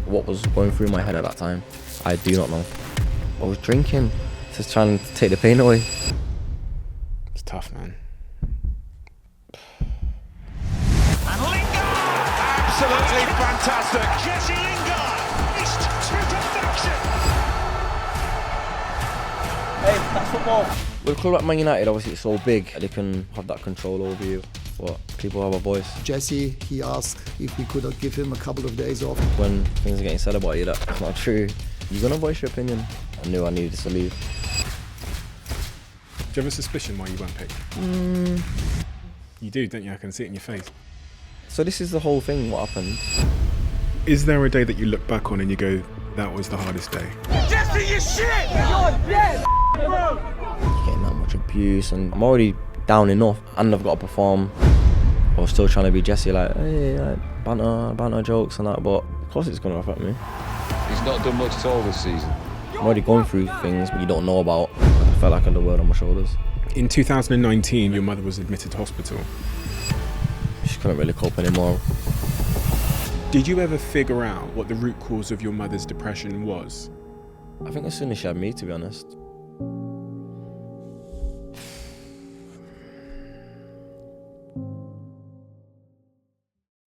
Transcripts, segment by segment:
what was going through my head at that time, I do not know. I was drinking, just trying to take the pain away. It's tough, man. And Lingard! Absolutely fantastic. Jesse Lingard raced to perfection. Hey, that's football. With a club like Man United, obviously it's so big, they can have that control over you, but people have a voice. Jesse, he asked if we could give him a couple of days off. When things are getting said about you that's not true, you're gonna voice your opinion. I knew I needed to leave. Do you have a suspicion why you weren't picked? You do, don't you? I can see it in your face. So this is the whole thing, what happened. Is there a day that you look back on and you go, that was the hardest day? Jesse, you shit! You're dead! Getting that much abuse, and I'm already down enough, and I've got to perform. I was still trying to be Jesse, like, hey, like, banter jokes and that, but of course it's going to affect me. He's not done much at all this season. I'm already going through things you don't know about. I felt like I had the world on my shoulders. In 2019, your mother was admitted to hospital. She couldn't really cope anymore. Did you ever figure out what the root cause of your mother's depression was? I think as soon as she had me, to be honest.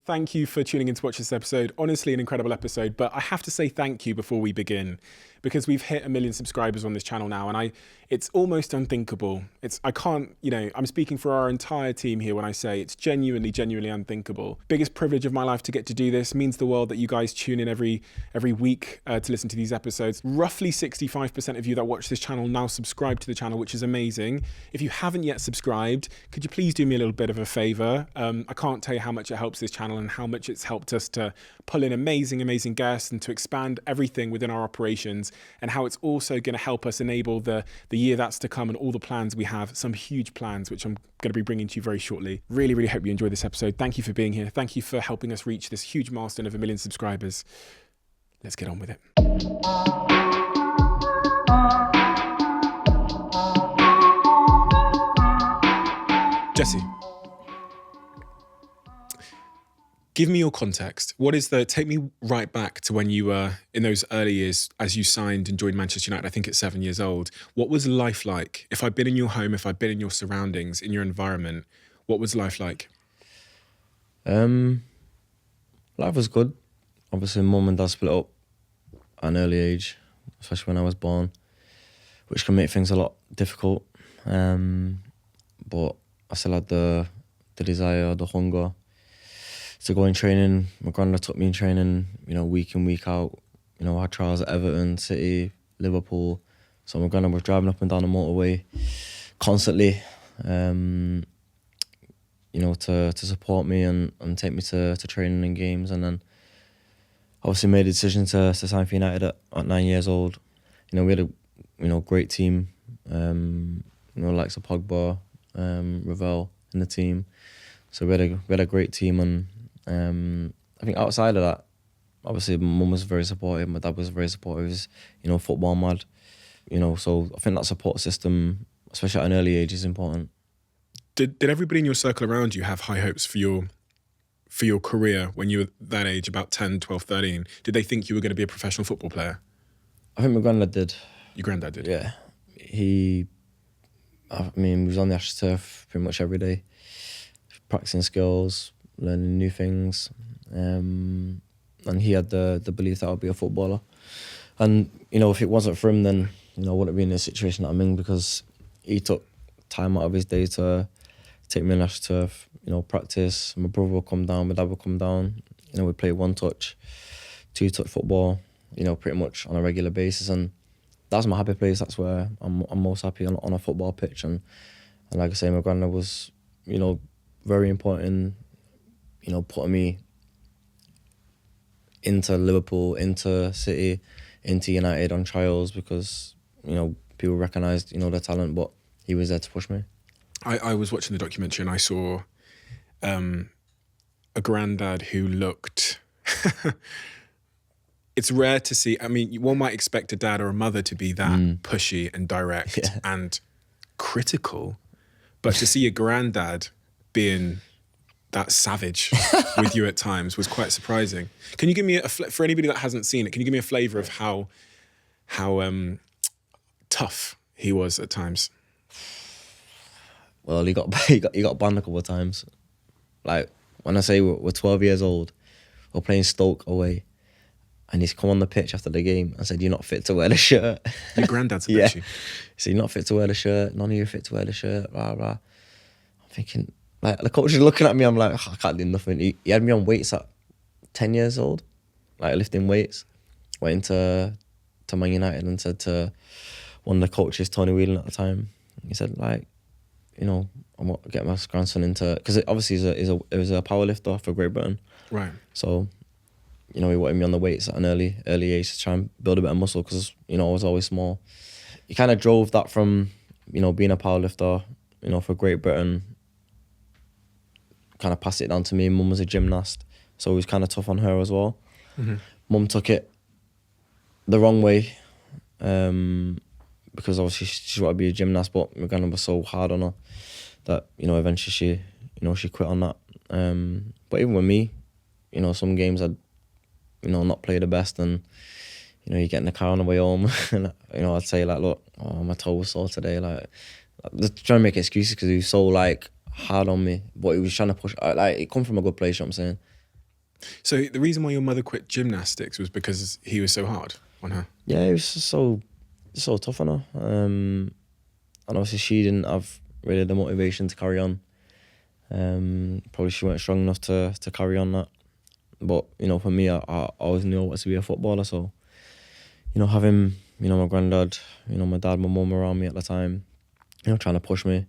Thank you for tuning in to watch this episode. Honestly, an incredible episode, but I have to say thank you before we begin, because we've hit 1 million subscribers on this channel now, and it's almost unthinkable. I'm speaking for our entire team here when I say it's genuinely unthinkable. Biggest privilege of my life to get to do this. Means the world that you guys tune in every week to listen to these episodes. Roughly 65% of you that watch this channel now subscribe to the channel, which is amazing. If you haven't yet subscribed, could you please do me a little bit of a favor? I can't tell you how much it helps this channel and how much it's helped us to pull in amazing guests and to expand everything within our operations, and how it's also going to help us enable the year that's to come and all the plans we have, some huge plans, which I'm going to be bringing to you very shortly. Really hope you enjoyed this episode. Thank you for being here. Thank you for helping us reach this huge milestone of 1 million subscribers. Let's get on with it. Jesse, give me your context. Take me right back to when you were in those early years as you signed and joined Manchester United, I think at 7 years old. What was life like? If I'd been in your home, if I'd been in your surroundings, in your environment, what was life like? Life was good. Obviously, mum and dad split up at an early age, especially when I was born, which can make things a lot difficult. But I still had the desire, the hunger to go in training. My granddad took me in training, week in, week out. I had trials at Everton, City, Liverpool. So my granddad was driving up and down the motorway constantly, to support me and take me to training and games. And then obviously made a decision to sign for United at 9 years old. We had a great team, likes of Pogba, Ravel in the team. So we had a great team, and I think outside of that, obviously my mum was very supportive, my dad was very supportive. He's, football mad, so I think that support system, especially at an early age, is important. Did everybody in your circle around you have high hopes for your career when you were that age, about 10, 12, 13? Did they think you were going to be a professional football player? I think my granddad did. Your granddad did? Yeah. He was on the AstroTurf pretty much every day, practicing skills, learning new things, and he had the belief that I would be a footballer. And if it wasn't for him, then I wouldn't be in the situation that I'm in, because he took time out of his day to take me on AstroTurf, practice. My brother would come down, my dad would come down. We'd play 1-touch, 2-touch football, pretty much on a regular basis, and that's my happy place. That's where I'm most happy on a football pitch. And like I say, my granddad was, very important, putting me into Liverpool, into City, into United on trials, because, people recognised, the talent, but he was there to push me. I was watching the documentary and I saw a granddad who looked... It's rare to see. One might expect a dad or a mother to be that pushy and direct and critical, but to see a granddad being that savage with you at times was quite surprising. Can you give me for anybody that hasn't seen it? Can you give me a flavour of how tough he was at times? Well, he got banned a couple of times. Like when I say we're 12 years old, we're playing Stoke away, and he's come on the pitch after the game and said, "You're not fit to wear the shirt." Your granddad's a yeah. bitchy. He said, "You're not fit to wear the shirt. None of you are fit to wear the shirt." Blah blah. I'm thinking, like, the coach is looking at me. I'm like, I can't do nothing. He had me on weights at 10 years old, like lifting weights. Went into Man United and said to one of the coaches, Tony Whelan at the time, he said, like, you know, I'm gonna get my grandson into, because obviously it was a power lifter for Great Britain. Right. So, you know, he wanted me on the weights at an early age to try and build a bit of muscle, because, you know, I was always small. He kind of drove that from, you know, being a power lifter, you know, for Great Britain, kind of passed it down to me. Mum was a gymnast, so it was kind of tough on her as well. Mm-hmm. Mum took it the wrong way, because obviously she wanted to be a gymnast, but my grandma was so hard on her that, you know, eventually she quit on that. But even with me, you know, some games I'd, you know, not play the best, and, you know, you get in the car on the way home and, you know, I'd say, like, look, my toe was sore today, like just trying to make excuses, because he was so, like, hard on me, but he was trying to push, like, it come from a good place, you know what I'm saying? So the reason why your mother quit gymnastics was because he was so hard on her? Yeah, he was just so tough on her. And obviously she didn't have really the motivation to carry on. Probably she weren't strong enough to carry on that. But, you know, for me, I always knew I wanted to be a footballer, so, you know, having, you know, my granddad, you know, my dad, my mum around me at the time, you know, trying to push me.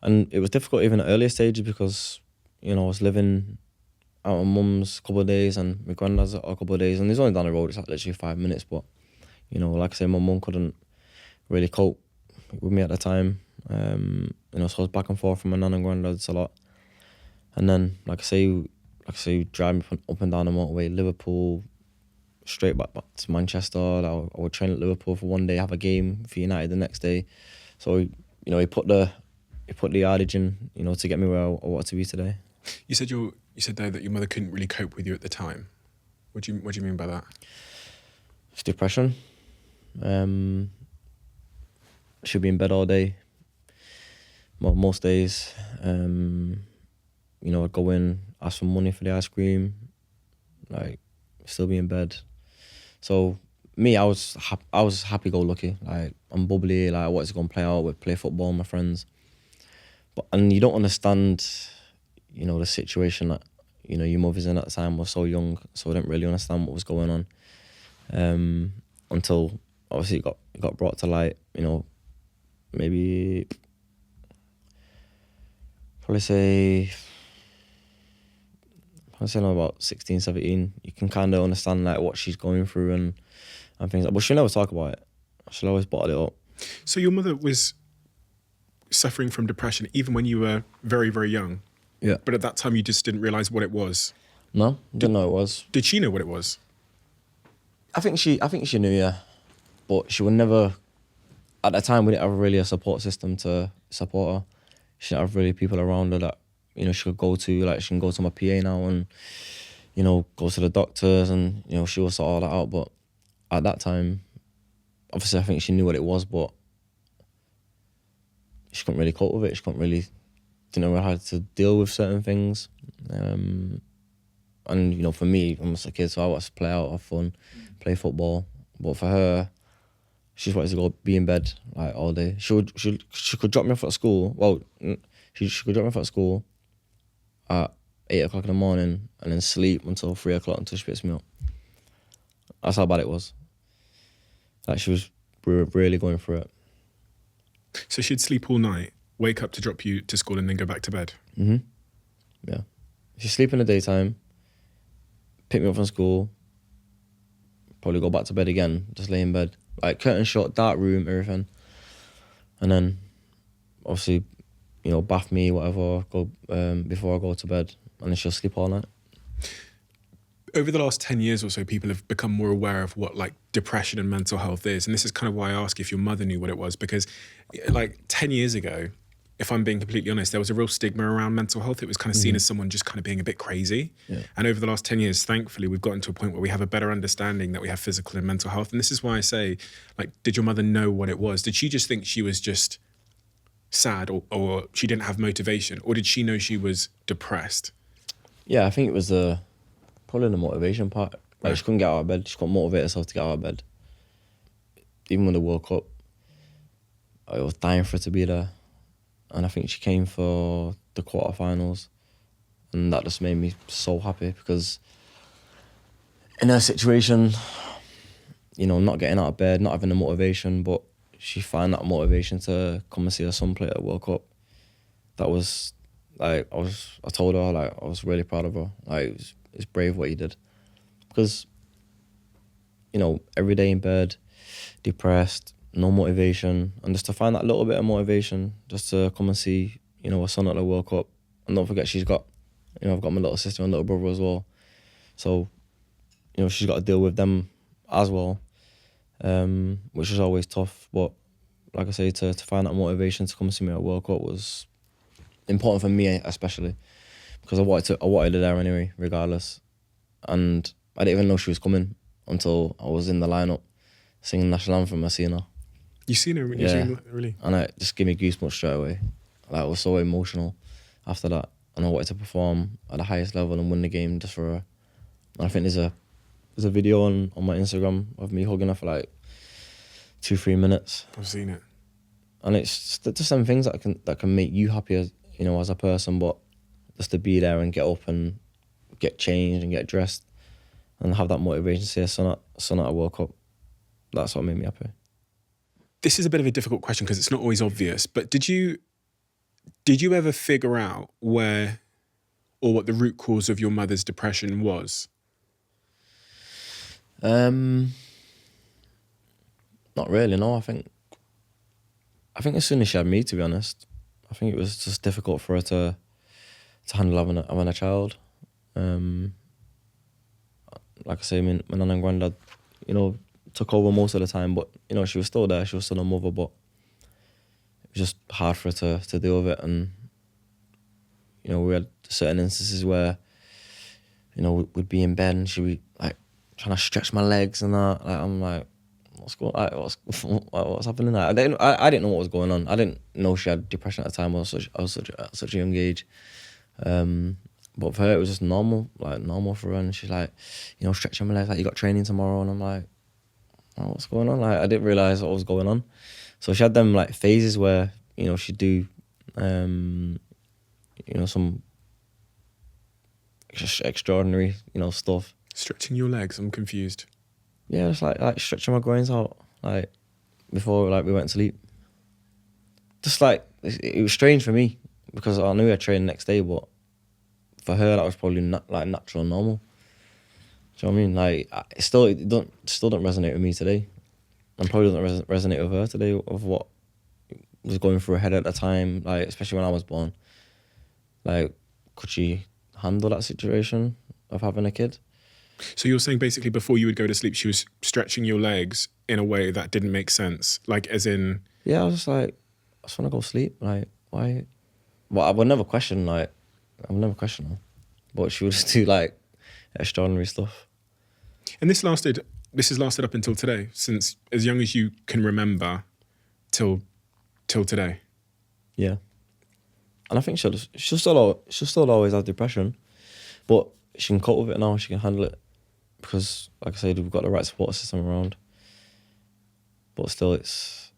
And it was difficult even at earlier stages, because, you know, I was living out of mum's a couple of days and my granddad's a couple of days, and he's only down the road, it's like literally 5 minutes, but, you know, like I say, my mum couldn't really cope with me at the time. You know, so I was back and forth from my nan and granddad's a lot. And then, like I say, driving up and down the motorway, Liverpool, straight back to Manchester. I would train at Liverpool for one day, have a game for United the next day. So, you know, he put the yardage in, you know, to get me where I wanted to be today. You said though that your mother couldn't really cope with you at the time. What do you mean by that? It's depression. She'd be in bed all day. Well, most days. You know, I'd go in, ask for money for the ice cream, like, still be in bed. So me, I was happy-go-lucky. Like, I'm bubbly. Like, I wanted to go and play out, play football with my friends. And you don't understand, you know, the situation that, you know, your mother's in at the time. Was so young, so I didn't really understand what was going on, until obviously it got brought to light. You know, maybe probably say about 16, 17. You can kind of understand, like, what she's going through and things. But she'll never talk about it. She'll always bottle it up. So your mother was suffering from depression even when you were very, very young. Yeah. But at that time you just didn't realise what it was. No, didn't know it was. Did she know what it was? I think she knew, yeah. But she would never, at the time, we didn't have really a support system to support her. She didn't have really people around her that, you know, she could go to. Like, she can go to my PA now and, you know, go to the doctors, and, you know, she will sort all that out. But at that time, obviously, I think she knew what it was, but she couldn't really cope with it. She didn't know how to deal with certain things. And, you know, for me, I'm just a kid, so I wanted to play out, have fun, play football. But for her, she just wanted to go be in bed, like, all day. She could drop me off at school. Well, she could drop me off at school at 8 o'clock in the morning and then sleep until 3 o'clock until she picks me up. That's how bad it was. Like, we were really going through it. So she'd sleep all night, wake up to drop you to school, and then go back to bed? Mm-hmm. Yeah. She'd sleep in the daytime, pick me up from school, probably go back to bed again, just lay in bed. Like, curtain shut, dark room, everything. And then, obviously, you know, bath me, whatever, go before I go to bed, and then she'll sleep all night. Over the last 10 years or so, people have become more aware of what, like, depression and mental health is. And this is kind of why I ask if your mother knew what it was, because, like, 10 years ago, if I'm being completely honest, there was a real stigma around mental health. It was kind of seen as someone just kind of being a bit crazy. Yeah. And over the last 10 years, thankfully, we've gotten to a point where we have a better understanding that we have physical and mental health. And this is why I say, like, did your mother know what it was? Did she just think she was just sad or she didn't have motivation? Or did she know she was depressed? Yeah, I think it was probably the motivation part. Like, she couldn't get out of bed. She couldn't motivate herself to get out of bed. Even when they woke up, I was dying for her to be there. And I think she came for the quarterfinals. And that just made me so happy because in her situation, you know, not getting out of bed, not having the motivation, but she found that motivation to come and see her son play at the World Cup. That was, like, I told her, like, I was really proud of her. Like, it's brave what you did. Because, you know, every day in bed, depressed, no motivation, and just to find that little bit of motivation just to come and see, you know, her son at the World Cup. And don't forget, she's got, you know, I've got my little sister and little brother as well. So, you know, she's got to deal with them as well, which is always tough. But like I say, to find that motivation to come and see me at the World Cup was important for me, especially because I wanted her there anyway, regardless. And I didn't even know she was coming until I was in the lineup singing the national anthem. I seen her. You seen her? Yeah. Really? And it just gave me goosebumps straight away. Like, I was so emotional after that. And I wanted to perform at the highest level and win the game just for her. And I think there's a video on my Instagram of me hugging her for like 2-3 minutes. I've seen it. And it's just some things that can make you happier, you know, as a person, but just to be there and get up and get changed and get dressed and have that motivation to see a son at a World Cup. That's what made me happy. This is a bit of a difficult question because it's not always obvious, but did you ever figure out where or what the root cause of your mother's depression was? Not really, no. I think as soon as she had me, to be honest, I think it was just difficult for her to handle having a child. Like I say, my nan and granddad, you know, took over most of the time, but, you know, she was still there, she was still a mother, but it was just hard for her to deal with it. And, you know, we had certain instances where, you know, we'd be in bed and she'd be, like, trying to stretch my legs and that. Like, I'm like, what's happening? I didn't know what was going on. I didn't know she had depression at the time. I was at such a young age. But for her, it was just normal for her. And she's like, you know, stretching my legs, like, you got training tomorrow. And I'm like, oh, what's going on? Like, I didn't realise what was going on. So she had them, like, phases where, you know, she'd do, you know, some extraordinary, you know, stuff. Stretching your legs, I'm confused. Yeah, just like stretching my groins out, like, before, like, we went to sleep. Just like, it was strange for me because I knew I'd train the next day, but for her, that was probably like natural and normal. Do you know what I mean? Like, it still don't resonate with me today, and probably doesn't resonate with her today of what was going through her head at the time. Like, especially when I was born. Like, could she handle that situation of having a kid? So you're saying basically before you would go to sleep, she was stretching your legs in a way that didn't make sense, like as in. Yeah, I was just like, I just want to go sleep. Like, why? Well, I would never question her. But she would just do, like, extraordinary stuff. And this has lasted up until today, since as young as you can remember, till today. Yeah, and I think she'll still always have depression, but she can cope with it now. She can handle it because, like I said, we've got the right support system around. But still, it's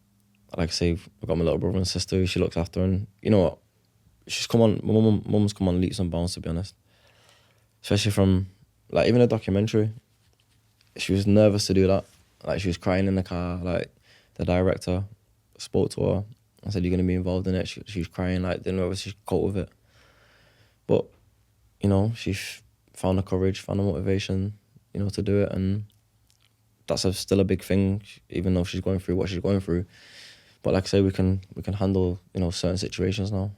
like I say, I've got my little brother and sister who she looks after, and you know what? She's come on. My mum's come on leaps and bounds, to be honest. Especially from, like, even a documentary. She was nervous to do that. Like, she was crying in the car. Like, the director spoke to her and said, "You're going to be involved in it." She was crying, like, didn't know if she could cope with it. But, you know, she found the courage, found the motivation, you know, to do it. And that's still a big thing, even though she's going through what she's going through. But like I say, we can handle, you know, certain situations now.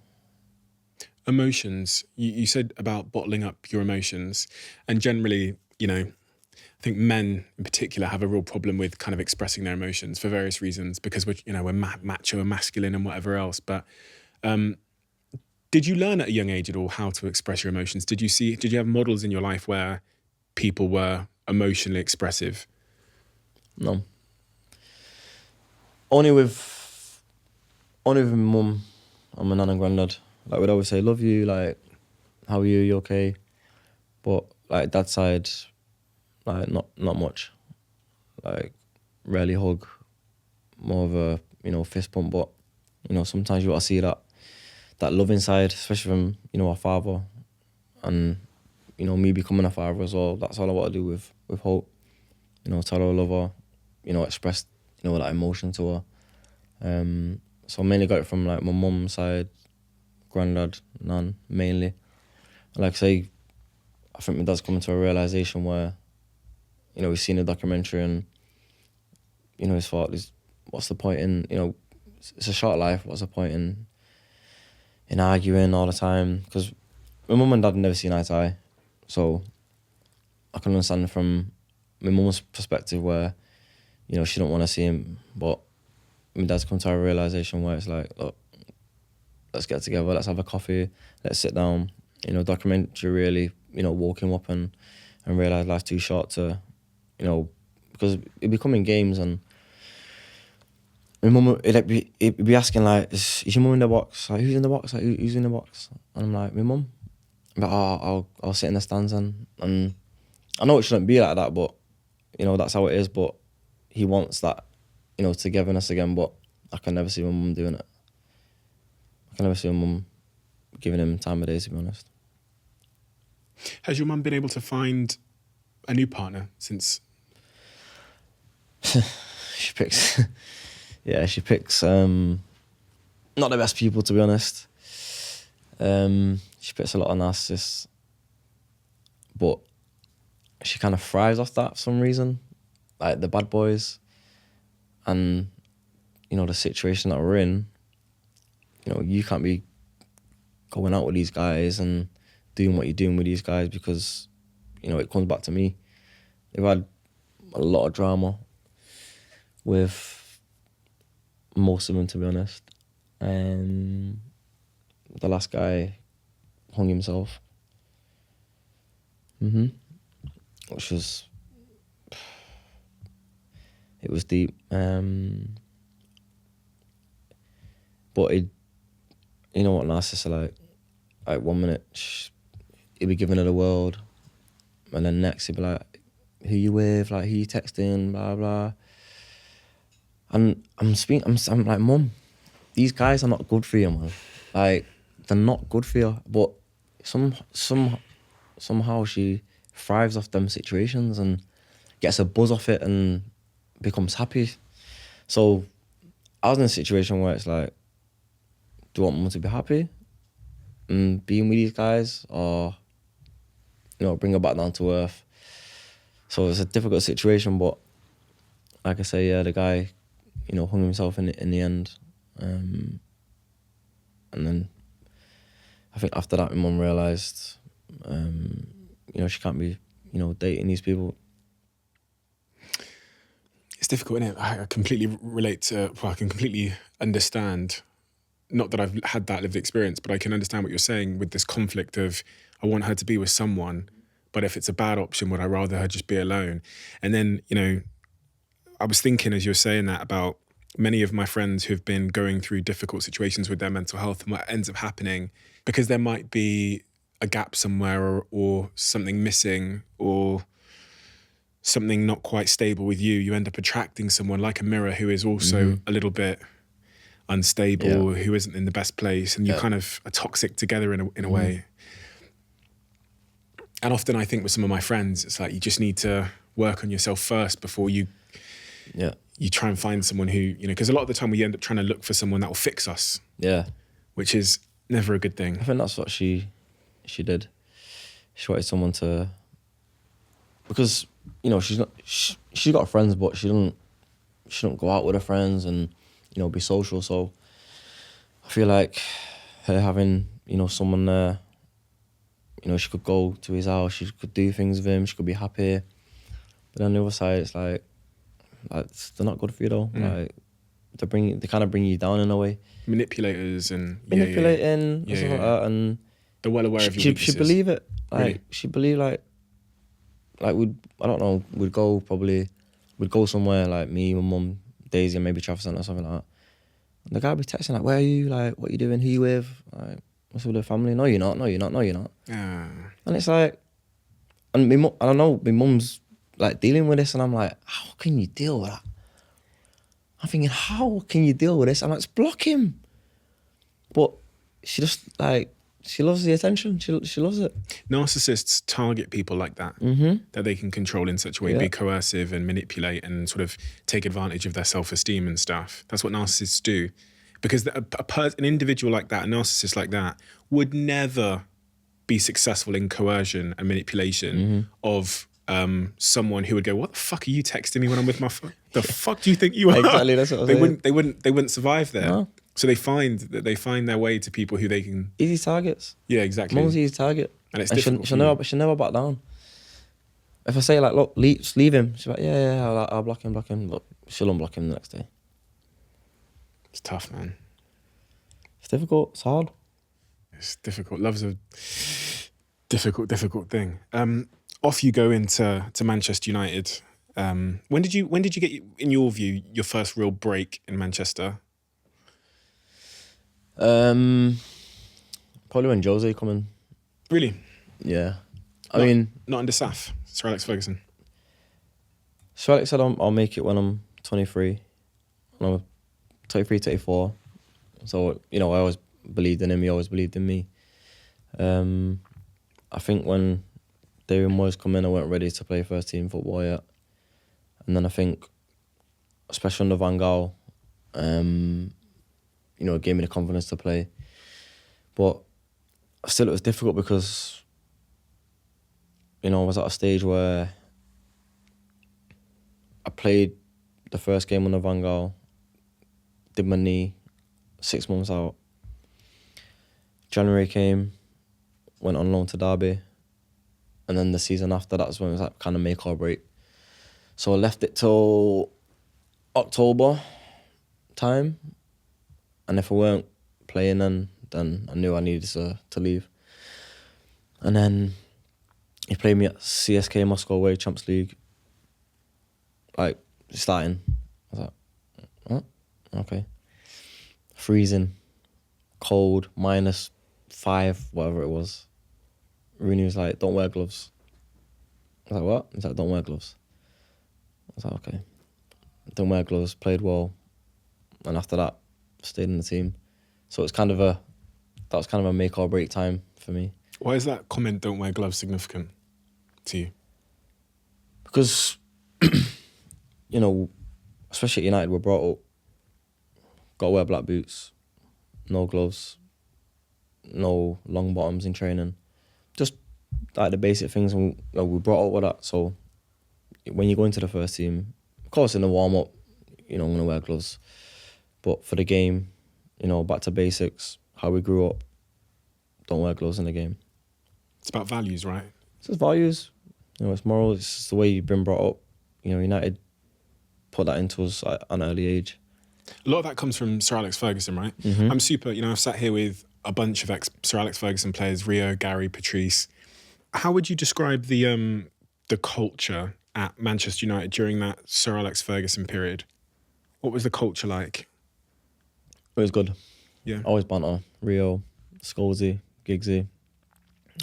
Emotions. You said about bottling up your emotions, and generally, you know, I think men in particular have a real problem with kind of expressing their emotions for various reasons because we're macho and masculine and whatever else. But Did you learn at a young age at all how to express your emotions? Did you have models in your life where people were emotionally expressive? No. Only with my mum and my nan and granddad. Like, we'd always say, love you, like, how are you, you okay? But, like, dad's side, like, not much. Like, rarely hug, more of a, you know, fist pump. But, you know, sometimes you got to see that loving side, especially from, you know, our father. And, you know, me becoming a father as well, that's all I want to do with Hope. You know, tell her I love her, you know, express, you know, that emotion to her. So I mainly got it from, like, my mum's side, granddad, nan, mainly. And like I say, I think my dad's coming to a realisation where, you know, he's seen a documentary and, you know, his thought is, what's the point in, you know, it's a short life, what's the point in arguing all the time? Because my mum and dad never seen eye to eye. So I can understand from my mum's perspective where, you know, she don't want to see him, but my dad's come to a realisation where it's like, look, let's get together, let's have a coffee, let's sit down. You know, documentary really, you know, woke him up and realised life's too short to, you know, because it'd be coming games and my mum, it'd be asking like, is your mum in the box? Like, who's in the box? Like, who's in the box? And I'm like, my mum. But I'll sit in the stands and I know it shouldn't be like that, but, you know, that's how it is. But he wants that, you know, togetherness again, but I can never see my mum doing it. I can never see my mum giving him time of day, to be honest. Has your mum been able to find a new partner since? She picks, yeah, she picks not the best people, to be honest. She picks a lot of narcissists, but she kind of thrives off that for some reason, like the bad boys, and, you know, the situation that we're in. You know, you can't be going out with these guys and doing what you're doing with these guys because, you know, it comes back to me. They've had a lot of drama with most of them, to be honest. The last guy hung himself. Which was... It was deep. But it... You know what narcissists are like? Like, 1 minute, he'd be giving her the world, and then next he'd be like, who you with? Like, who you texting? Blah, blah. And I'm like, Mum, these guys are not good for you, man. Like, they're not good for you. But somehow she thrives off them situations and gets a buzz off it and becomes happy. So I was in a situation where it's like, do I want Mum to be happy and being with these guys, or, you know, bring her back down to earth? So it's a difficult situation, but like I say, yeah, the guy, you know, hung himself in the end. And then I think after that, my mum realised, you know, she can't be, you know, dating these people. It's difficult, isn't it? I completely relate to, well, I can completely understand, not that I've had that lived experience, but I can understand what you're saying with this conflict of, I want her to be with someone, but if it's a bad option, would I rather her just be alone? And then, you know, I was thinking as you were saying that about many of my friends who've been going through difficult situations with their mental health, and what ends up happening, because there might be a gap somewhere or something missing or something not quite stable with you, you end up attracting someone like a mirror who is also a little bit unstable, who isn't in the best place, and you kind of are toxic together in a way. And often I think with some of my friends, it's like you just need to work on yourself first before you try and find someone who, you know, because a lot of the time we end up trying to look for someone that will fix us. Yeah. Which is never a good thing. I think that's what she did. She wanted someone to, because, you know, she's got friends, but she don't go out with her friends and, you know, be social. So I feel like her having, you know, someone there, you know, she could go to his house, she could do things with him, she could be happy. But on the other side, it's like they're not good for you though. Like, they kind of bring you down in a way. Manipulators and Manipulating and Yeah, stuff yeah. like that, and They're well aware of your she weaknesses. believe it. Like Really? she believe like we'd go somewhere like me, my mum, Daisy, and maybe Travis Centre or something like that. And the guy would be texting like, "Where are you? Like, what are you doing? Who you with? Like, what's with the family? No, you're not. No, you're not. No, you're not." Yeah. And it's like, and I don't know, my mum's like dealing with this, and I'm like, how can you deal with that? I'm thinking, how can you deal with this? I'm like, just block him. But she just like, she loves the attention. She loves it. Narcissists target people like that, that they can control in such a way, Yeah. be coercive and manipulate and sort of take advantage of their self-esteem and stuff. That's what narcissists do. Because an individual like that, a narcissist like that, would never be successful in coercion and manipulation of someone who would go, "What the fuck are you texting me when I'm with my phone? The fuck do you think you are?" Exactly, that's what I'm saying. They wouldn't survive there. No. So they find their way to people who they can. Easy targets. Yeah, exactly. Mum's easy target. And it's difficult she'll never back down. If I say like, look, just leave him, she's like, yeah, I'll block him, but she'll unblock him the next day. It's tough, man. It's difficult. It's hard. It's difficult. Love's a difficult thing. Off you go into Manchester United. When did you get, in your view, your first real break in Manchester? Probably when Jose come in. Really? Yeah. I mean, Not under Sir Alex Ferguson. Sir Alex said I'll make it when I'm 23. When I'm 23, 24. So, I always believed in him. He always believed in me. I think when David Moyes come in, I weren't ready to play first team football yet. And then I think, especially under Van Gaal, it gave me the confidence to play. But still, it was difficult because, I was at a stage where I played the first game under Van Gaal, did my knee, 6 months out. January came, went on loan to Derby, and then the season after, that's when it was like kind of make or break. So I left it till October time, and if I weren't playing then I knew I needed to leave. And then he played me at CSK Moscow away, Champions League, like starting. I was like, what? Okay. Freezing, cold, -5, whatever it was. Rooney was like, don't wear gloves. I was like, what? He's like, don't wear gloves. I was like, okay. Didn't wear gloves, played well, and after that, stayed in the team. So that was kind of a make or break time for me. Why is that comment, "don't wear gloves," significant to you? Because, especially at United, we're brought up, got to wear black boots, no gloves, no long bottoms in training. Just like the basic things, and we brought up with that. So when you go into the first team, of course in the warm-up, I'm going to wear gloves. But for the game, back to basics, how we grew up, don't wear gloves in the game. It's about values, right? It's just values. It's moral. It's just the way you've been brought up. United put that into us at an early age. A lot of that comes from Sir Alex Ferguson, right? Mm-hmm. I'm super, I've sat here with a bunch of ex-Sir Alex Ferguson players, Rio, Gary, Patrice. How would you describe the culture at Manchester United during that Sir Alex Ferguson period? What was the culture like? It was good. Yeah. Always banter. Rio, Scholesy, Giggsy.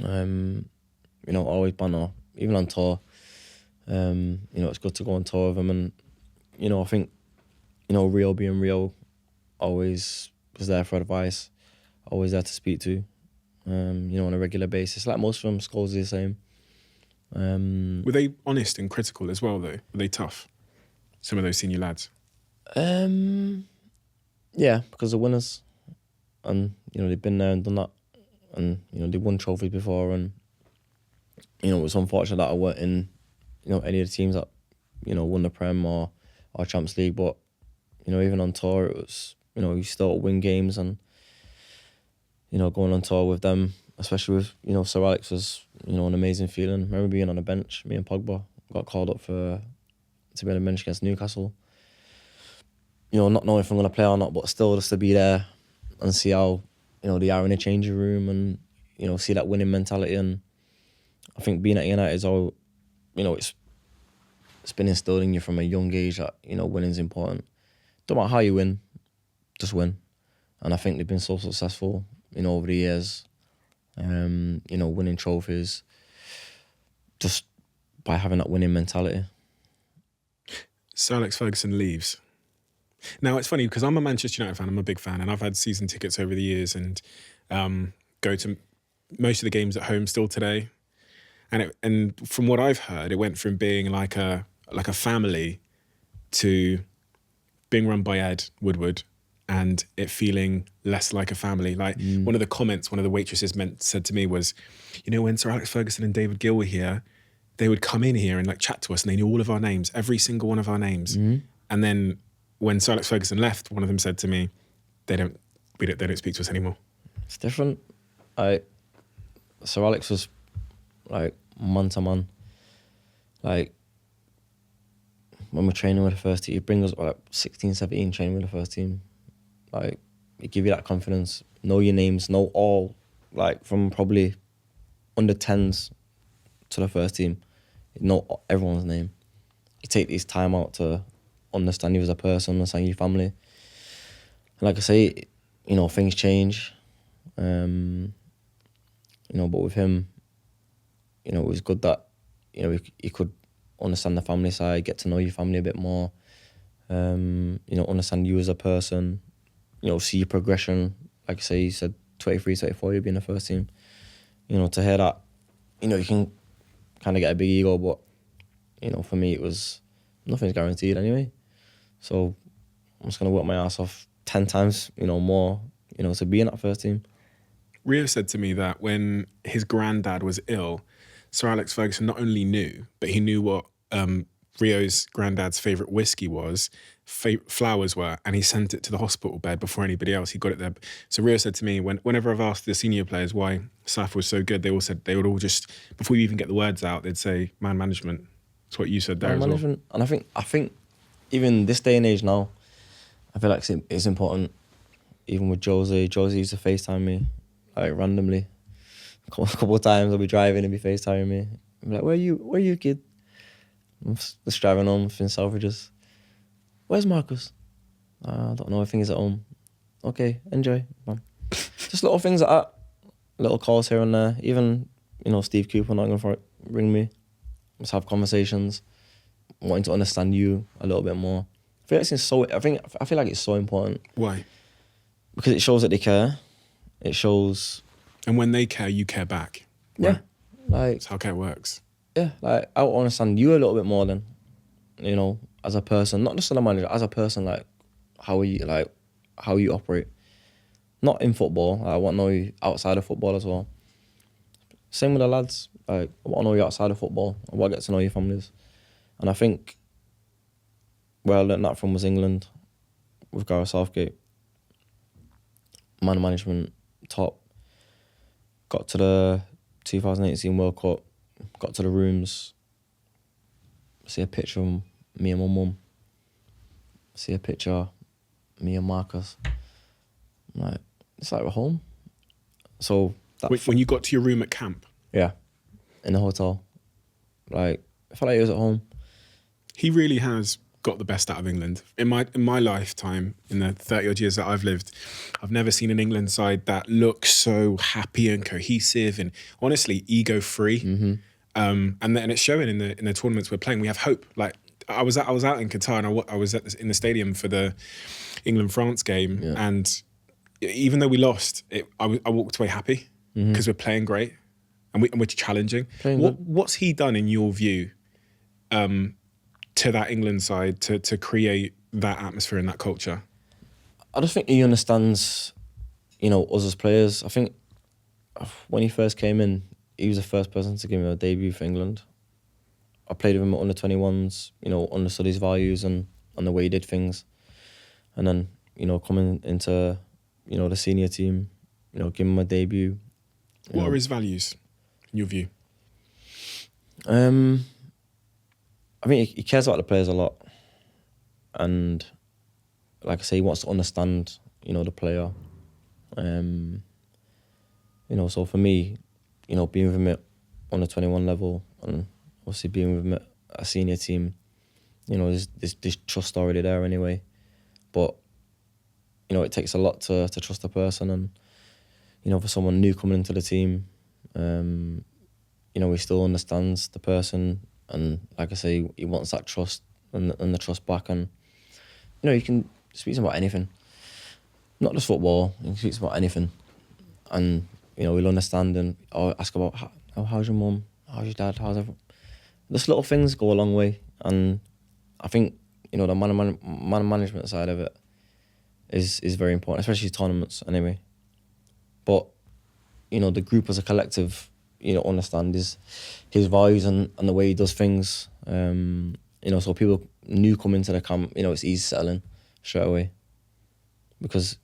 Always banter. Even on tour. It's good to go on tour with him. And, I think, Rio being Rio, always was there for advice. Always there to speak to, on a regular basis. Like most of them, Scholesy the same. Were they honest and critical as well, though? Were they tough? Some of those senior lads? Yeah, because they're winners. And, they've been there and done that. And, they won trophies before. And, it was unfortunate that I weren't in, any of the teams that, won the Prem or Champions League. But, even on tour, it was, you still win games. And, going on tour with them, especially with, Sir Alex, was, an amazing feeling. I remember being on the bench, me and Pogba got called up to be on the bench against Newcastle. not knowing if I'm going to play or not, but still just to be there and see how, they are in a changing room and, see that winning mentality. And I think being at United is all, it's been instilled in you from a young age that, winning's important. Don't matter how you win, just win. And I think they've been so successful, over the years, winning trophies just by having that winning mentality. Sir Alex Ferguson leaves. Now, it's funny because I'm a Manchester United fan. I'm a big fan, and I've had season tickets over the years and go to most of the games at home still today. And from what I've heard, it went from being like a family to being run by Ed Woodward and it feeling less like a family. Like one of the comments one of the waitresses said to me was, when Sir Alex Ferguson and David Gill were here, they would come in here and like chat to us and they knew all of our names, every single one of our names. And then when Sir Alex Ferguson left, one of them said to me, they don't speak to us anymore. It's different. Sir Alex was like man to man. Like when we're training with the first team, he'd bring us like 16, 17 training with the first team. Like he'd give you that confidence, know your names, know all, like from probably under 10s to the first team, he'd know everyone's name. He'd take this time out to understand you as a person, understand your family. And like I say, things change. But with him, it was good that, he could understand the family side, get to know your family a bit more, understand you as a person, see your progression. Like I say, he said 23, 24, you'll be in the first team. To hear that, you can kind of get a big ego, but, for me, it was, nothing's guaranteed anyway. So I'm just going to work my ass off 10 times, more, to be in that first team. Rio said to me that when his granddad was ill, Sir Alex Ferguson not only knew, but he knew what Rio's granddad's favourite whiskey was, flowers were, and he sent it to the hospital bed before anybody else. He got it there. So Rio said to me, whenever I've asked the senior players why Saf was so good, they all said they would all just, before you even get the words out, they'd say man management. That's what you said there as well. And I think even this day and age now, I feel like it's important. Even with Jose used to FaceTime me, like randomly. A couple of times I'll be driving and be FaceTiming me. I'll be like, where are you, kid? I'm just driving home from Selfridges. Where's Marcus? I don't know, I think he's at home. Okay, enjoy. Just little things like that. Little calls here and there. Even, Steve Cooper, Nottingham for it, ring me. Just have conversations. Wanting to understand you a little bit more. I feel like it's so important. Why? Because it shows that they care. It shows. And when they care, you care back. Right? Yeah. That's how care works. Yeah, like I want to understand you a little bit more than, as a person, not just as a manager, as a person, like how you operate. Not in football. I want to know you outside of football as well. Same with the lads. Like I want to know you outside of football. I want to get to know your families. And I think where I learned that from was England with Gareth Southgate. Man management, top. Got to the 2018 World Cup, got to the rooms, see a picture of me and my mum, see a picture of me and Marcus. Like, it's like we're home. So when you got to your room at camp? Yeah, in the hotel. Like, I felt like he was at home. He really has got the best out of England. In my lifetime, in the 30 odd years that I've lived, I've never seen an England side that looks so happy and cohesive and honestly ego free. Mm-hmm. And it's showing in the tournaments we're playing. We have hope. Like I was out in Qatar and I was in the stadium for the England-France game, and even though we lost, I walked away happy because we're playing great and we're challenging. What's he done in your view? To that England side to create that atmosphere and that culture? I just think he understands, us as players. I think when he first came in, he was the first person to give me a debut for England. I played with him at under 21s, understood his values and the way he did things. And then, coming into, the senior team, give him a debut. What are his values, in your view? I think he cares about the players a lot, and like I say, he wants to understand, the player. So for me, being with him on the 21 level and obviously being with him at a senior team, there's trust already there anyway. But, it takes a lot to trust a person, and, for someone new coming into the team, he still understands the person, and like I say, he wants that trust and the trust back, and, you can speak to him about anything. Not just football, you can speak to him about anything. And, he'll understand, and I'll ask about, how's your mum? How's your dad? How's everyone? Just little things go a long way. And I think, the man management side of it is very important, especially tournaments anyway. But, the group as a collective, understand his values and the way he does things. So people new come into the camp, it's easy settling straight away, because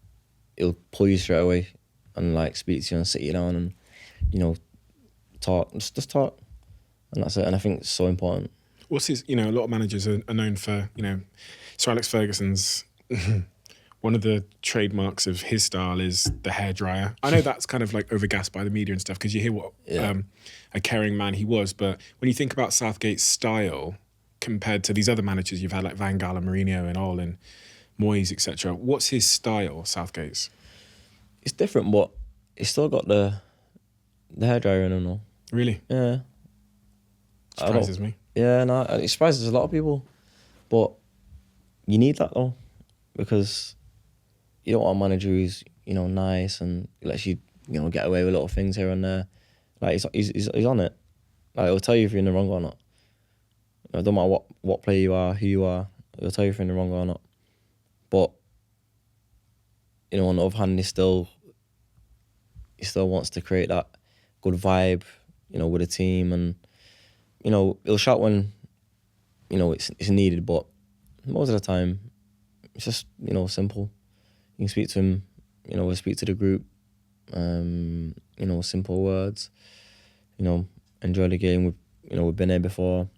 it'll pull you straight away and like speak to you and sit you down and, talk, just talk. And that's it. And I think it's so important. What's his, a lot of managers are known for, Sir Alex Ferguson's, one of the trademarks of his style is the hairdryer. I know that's kind of like overgassed by the media and stuff, because you hear what a caring man he was. But when you think about Southgate's style compared to these other managers you've had, like Van Gaal and Mourinho and Ole and Moyes, etc., what's his style, Southgate's? It's different, but it's still got the hairdryer in and all. Really? Yeah. Surprises me. Yeah, no, it surprises a lot of people. But you need that though, because you don't want a manager who's, nice and lets you, get away with little things here and there. Like, he's on it. Like, it'll tell you if you're in the wrong or not. It don't matter what player you are, who you are, it'll tell you if you're in the wrong or not. But, on the other hand, he still wants to create that good vibe, with the team, and, he'll shout when, it's needed, but most of the time, it's just, simple. You can speak to him, we'll speak to the group, simple words, enjoy the game. We've been there before.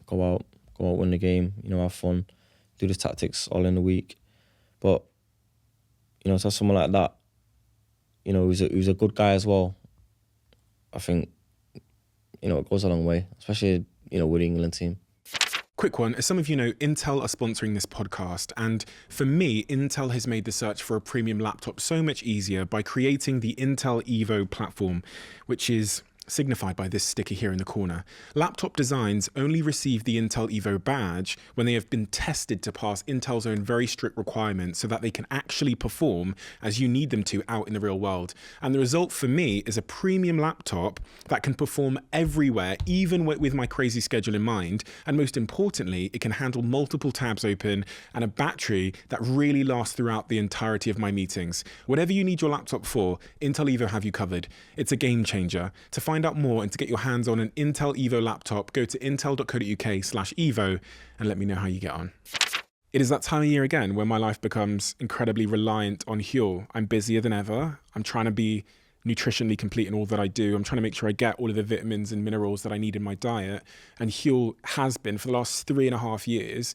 Go out, win the game, have fun, do the tactics all in the week. But, to have someone like that, who's a good guy as well, I think, it goes a long way, especially, with the England team. Quick one, as some of you know, Intel are sponsoring this podcast, and for me, Intel has made the search for a premium laptop so much easier by creating the Intel Evo platform, which is signified by this sticker here in the corner. Laptop designs only receive the Intel Evo badge when they have been tested to pass Intel's own very strict requirements so that they can actually perform as you need them to out in the real world. And the result for me is a premium laptop that can perform everywhere, even with my crazy schedule in mind. And most importantly, it can handle multiple tabs open and a battery that really lasts throughout the entirety of my meetings. Whatever you need your laptop for, Intel Evo have you covered. It's a game changer. To find out more and to get your hands on an Intel Evo laptop, go to intel.co.uk/Evo and let me know how you get on. It is that time of year again where my life becomes incredibly reliant on Huel. I'm busier than ever. I'm trying to be nutritionally complete in all that I do. I'm trying to make sure I get all of the vitamins and minerals that I need in my diet. And Huel has been, for the last 3.5 years,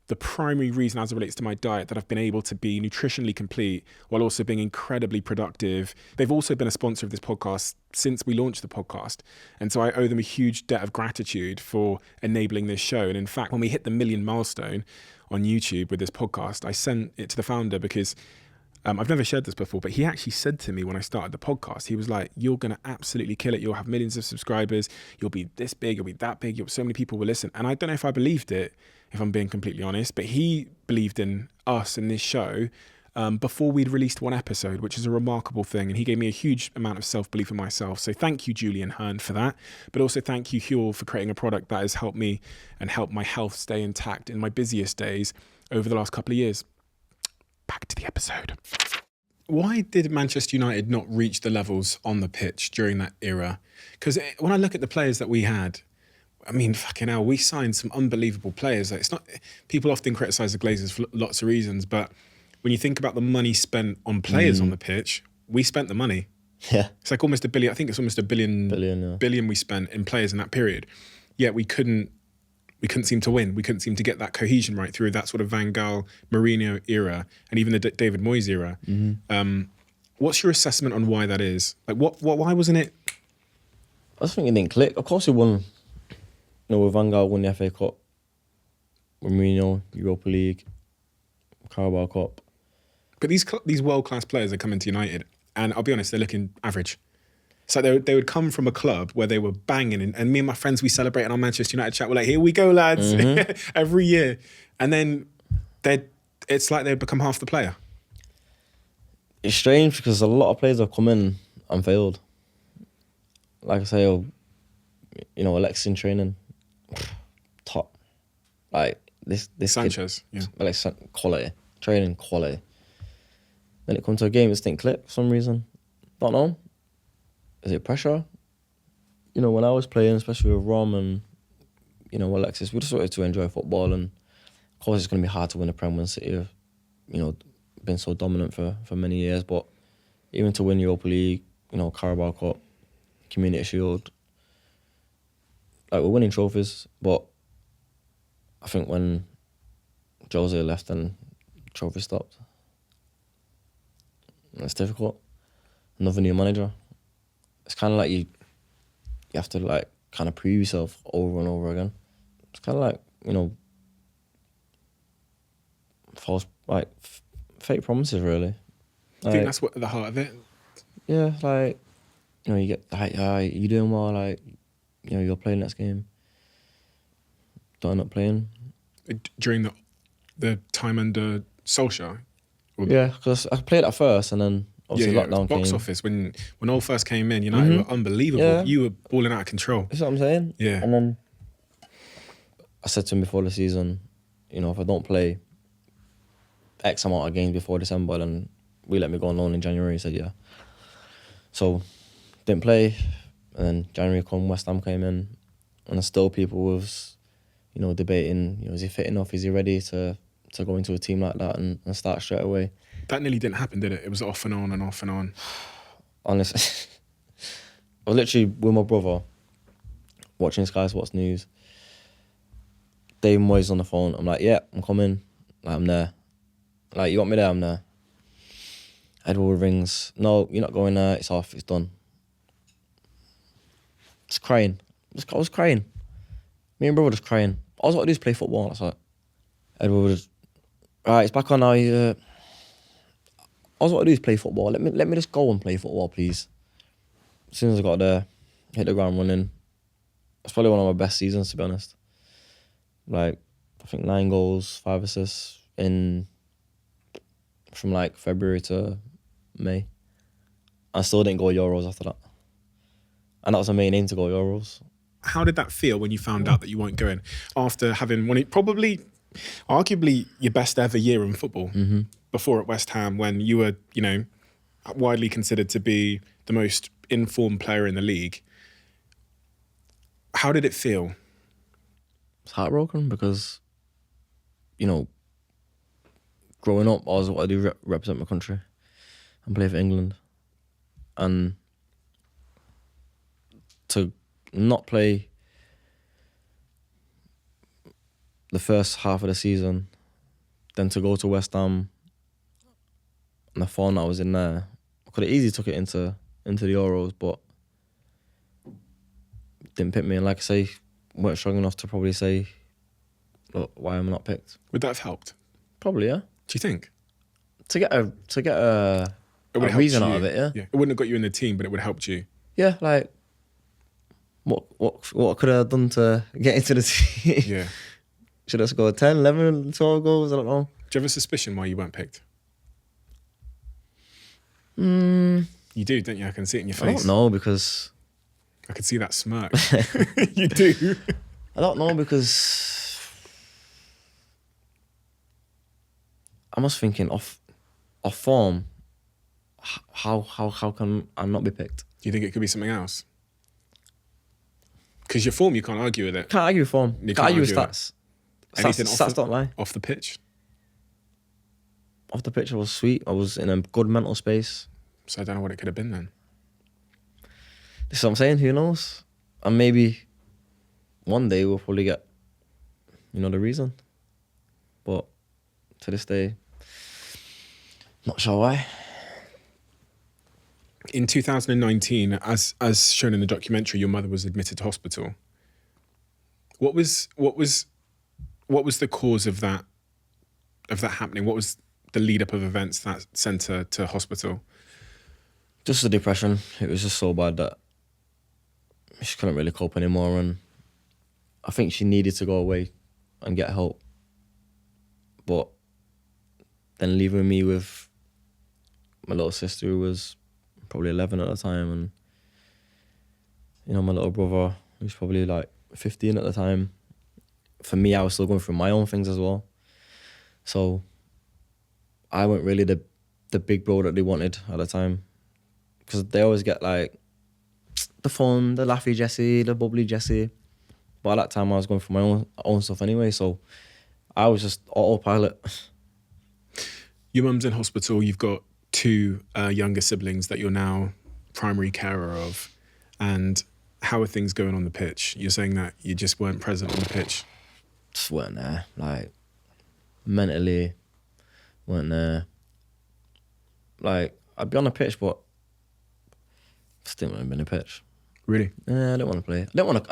the primary reason as it relates to my diet that I've been able to be nutritionally complete while also being incredibly productive. They've also been a sponsor of this podcast since we launched the podcast. And so I owe them a huge debt of gratitude for enabling this show. And in fact, when we hit the 1 million milestone on YouTube with this podcast, I sent it to the founder because I've never shared this before, but he actually said to me when I started the podcast, he was like, you're going to absolutely kill it. You'll have millions of subscribers. You'll be this big. You'll be that big. So many people will listen. And I don't know if I believed it, if I'm being completely honest, but he believed in us and this show before we'd released one episode, which is a remarkable thing. And he gave me a huge amount of self-belief in myself. So thank you, Julian Hearn, for that. But also thank you, Huel, for creating a product that has helped me and helped my health stay intact in my busiest days over the last couple of years. Back to the episode. Why did Manchester United not reach the levels on the pitch during that era? Because when I look at the players that we had, I mean, fucking hell, we signed some unbelievable players. It's not, people often criticise the Glazers for lots of reasons, but when you think about the money spent on players on the pitch, we spent the money. Yeah. It's like almost $1 billion. I think it's almost $1 billion Yeah. billion we spent in players in that period. Yet we couldn't we couldn't seem to win. We couldn't seem to get that cohesion right through that sort of Van Gaal, Mourinho era, and even the David Moyes era. What's your assessment on why that is? Like, why wasn't it? I just think it didn't click. Of course, we won. With Van Gaal won the FA Cup, with Mourinho, Europa League, Carabao Cup. But these world-class players are coming to United, and I'll be honest, they're looking average. It's like they would come from a club where they were banging, and me and my friends, we celebrate on our Manchester United chat. We're like, here we go, lads, every year. And then it's like they've become half the player. It's strange because a lot of players have come in and failed. Like I say, Alexis in training, top. Like this Sanchez, kid, like quality, training quality. Then it comes to a game, it didn't click for some reason. Don't know. Is it pressure? When I was playing, especially with Rom and Alexis, we just wanted to enjoy football, and of course it's going to be hard to win a Prem when City have, been so dominant for many years. But even to win Europa League, Carabao Cup, Community Shield, like we're winning trophies. But I think when Jose left, then trophy stopped. It's difficult. Another new manager. It's kind of like you have to like kind of prove yourself over and over again. It's kind of like false, like fake promises, really. I think that's what the heart of it. Yeah, like you get like, you doing well, like you're playing next game. Don't end up playing During the time under Solskjaer. Yeah, because I played at first, and then obviously lockdown came. Box office when all first came in, United were unbelievable. Yeah. You were balling out of control. That's what I'm saying. Yeah. And then I said to him before the season, if I don't play X amount of games before December, then we let me go on loan in January. He said, yeah. So didn't play, and then January come, West Ham came in, and still people was, debating, is he fit enough? Is he ready to go into a team like that and start straight away? That nearly didn't happen, did it? It was off and on and off and on. Honestly, I was literally with my brother watching Sky Sports News. Dave Moyes on the phone. I'm like, yeah, I'm coming. Like, I'm there. Like, you want me there? I'm there. Edward rings. No, you're not going there. It's off. It's done. Just crying. I was crying. Me and brother just crying. All I want to do is play football. That's it. Edward was, right, it's back on now. All I want to do is play football. Let me just go and play football, please. As soon as I got there, hit the ground running. It's probably one of my best seasons, to be honest. Like, I think 9 goals, 5 assists from like February to May. I still didn't go Euros after that. And that was my main aim, to go Euros. How did that feel when you found out that you weren't going after having won it? Probably, arguably, your best ever year in football. Before at West Ham, when you were, widely considered to be the most informed player in the league. How did it feel? It's heartbroken because, growing up, I always wanted to represent my country and play for England. And to not play the first half of the season, then to go to West Ham and the form that I was in there, I could have easily took it into the Euros, but didn't pick me. And like I say, weren't strong enough to probably say, look, why am I not picked? Would that have helped? Probably, yeah. Do you think? To get a reason out of it, yeah. It wouldn't have got you in the team, but it would have helped you. Yeah, like what could I have done to get into the team? Yeah. Should I score 10, 11, 12 goals? I don't know. Do you have a suspicion why you weren't picked? You do, don't you? I can see it in your face. I don't know because... I can see that smirk. You do. I don't know because... I was thinking of form, how can I not be picked? Do you think it could be something else? Because your form, you can't argue with it. Can't argue with form. You Can't argue with argue stats. Anything Stats don't lie. Off the pitch? Off the pitch, I was sweet. I was in a good mental space. So I don't know what it could have been then. This is what I'm saying. Who knows? And maybe one day we'll probably get the reason. But to this day, not sure why. In 2019, as shown in the documentary, your mother was admitted to hospital. What was the cause of that happening? What was the lead up of events that sent her to hospital? Just the depression. It was just so bad that she couldn't really cope anymore, and I think she needed to go away and get help. But then leaving me with my little sister, who was probably 11 at the time, and my little brother, who was probably like 15 at the time. For me, I was still going through my own things as well. So I wasn't really the big bro that they wanted at the time, because they always get like the fun, the laughy Jesse, the bubbly Jesse. But at that time, I was going through my own stuff anyway, so I was just autopilot. Your mum's in hospital. You've got 2 younger siblings that you're now primary carer of. And how are things going on the pitch? You're saying that you just weren't present on the pitch. Just weren't there. Like, mentally, weren't there. Like, I'd be on the pitch, but just didn't want to be on the pitch. Really? Yeah, I didn't want to play. I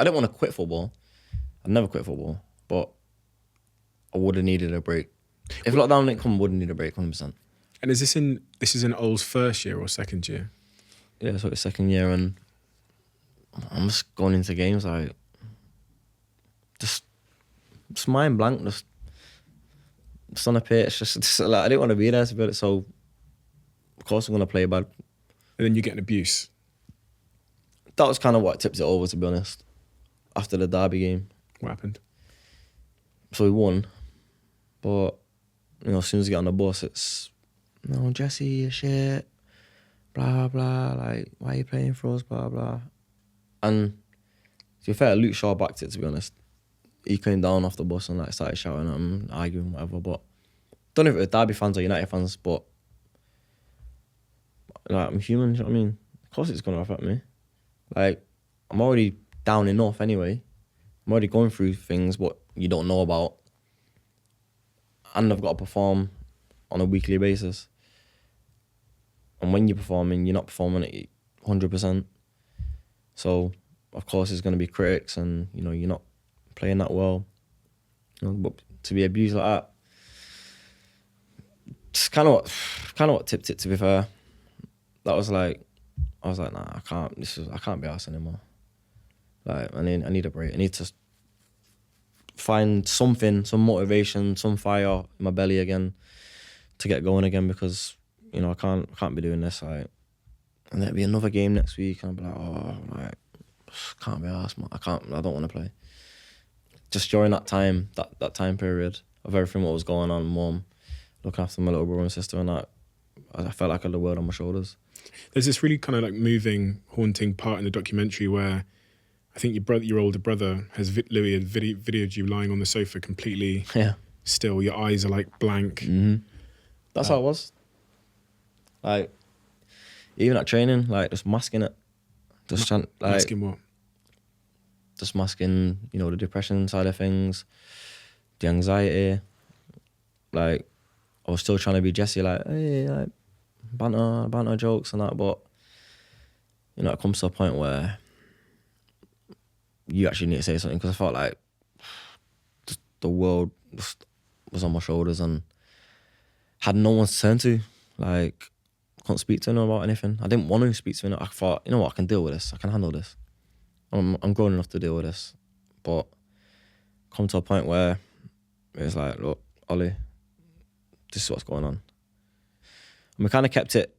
didn't want to quit football. I'd never quit football, but I would have needed a break. If lockdown didn't come, I would have needed a break, 100%. And is this in Old's first year or second year? Yeah, so it's second year, and I'm just going into games like just mind blank, just on a pitch. Just like, I didn't want to be there to be honest, so of course I'm gonna play bad. And then you get an abuse. That was kind of what tipped it over, to be honest. After the Derby game, What happened? so we won, but as soon as we get on the bus, it's no, Jesse, you shit, blah blah. Like, why are you playing for us, blah blah. And to be fair, Luke Shaw backed it, to be honest. He came down off the bus and like started shouting at him, arguing, whatever. But don't know if it was Derby fans or United fans, but like, I'm human, you know what I mean? Of course it's gonna affect me. Like, I'm already down enough anyway. I'm already going through things what you don't know about. And I've got to perform on a weekly basis. And when you're performing, you're not performing at 100%. So, of course, there's going to be critics and, you're not playing that well. But to be abused like that, it's kind of what tipped it, to be fair. That was like, I was like, nah, I can't be arsed anymore. Like, I need a break. I need to find something, some motivation, some fire in my belly again to get going again, because, I can't be doing this. Like, and there'll be another game next week, and I'll be like, oh, like, can't be arsed, man. I don't want to play. Just during that time, that time period of everything what was going on, mum, looking after my little brother and sister and that, I felt like I had the world on my shoulders. There's this really kind of like moving, haunting part in the documentary where I think your older brother Louis had videoed you lying on the sofa completely still. Your eyes are like blank. Mm-hmm. That's how it was. Like, even at training, like, just masking it. Just trying, like, Masking what? Just masking, the depression side of things, the anxiety. Like, I was still trying to be Jesse, like, hey, like, banter jokes and that, but, it comes to a point where you actually need to say something, because I felt like just the world just was on my shoulders and had no one to turn to. Like, couldn't speak to anyone about anything. I didn't want to speak to anyone. I thought, you know what, I can deal with this. I can handle this. I'm grown enough to deal with this. But come to a point where it was like, look, Ollie, this is what's going on. And we kind of kept it,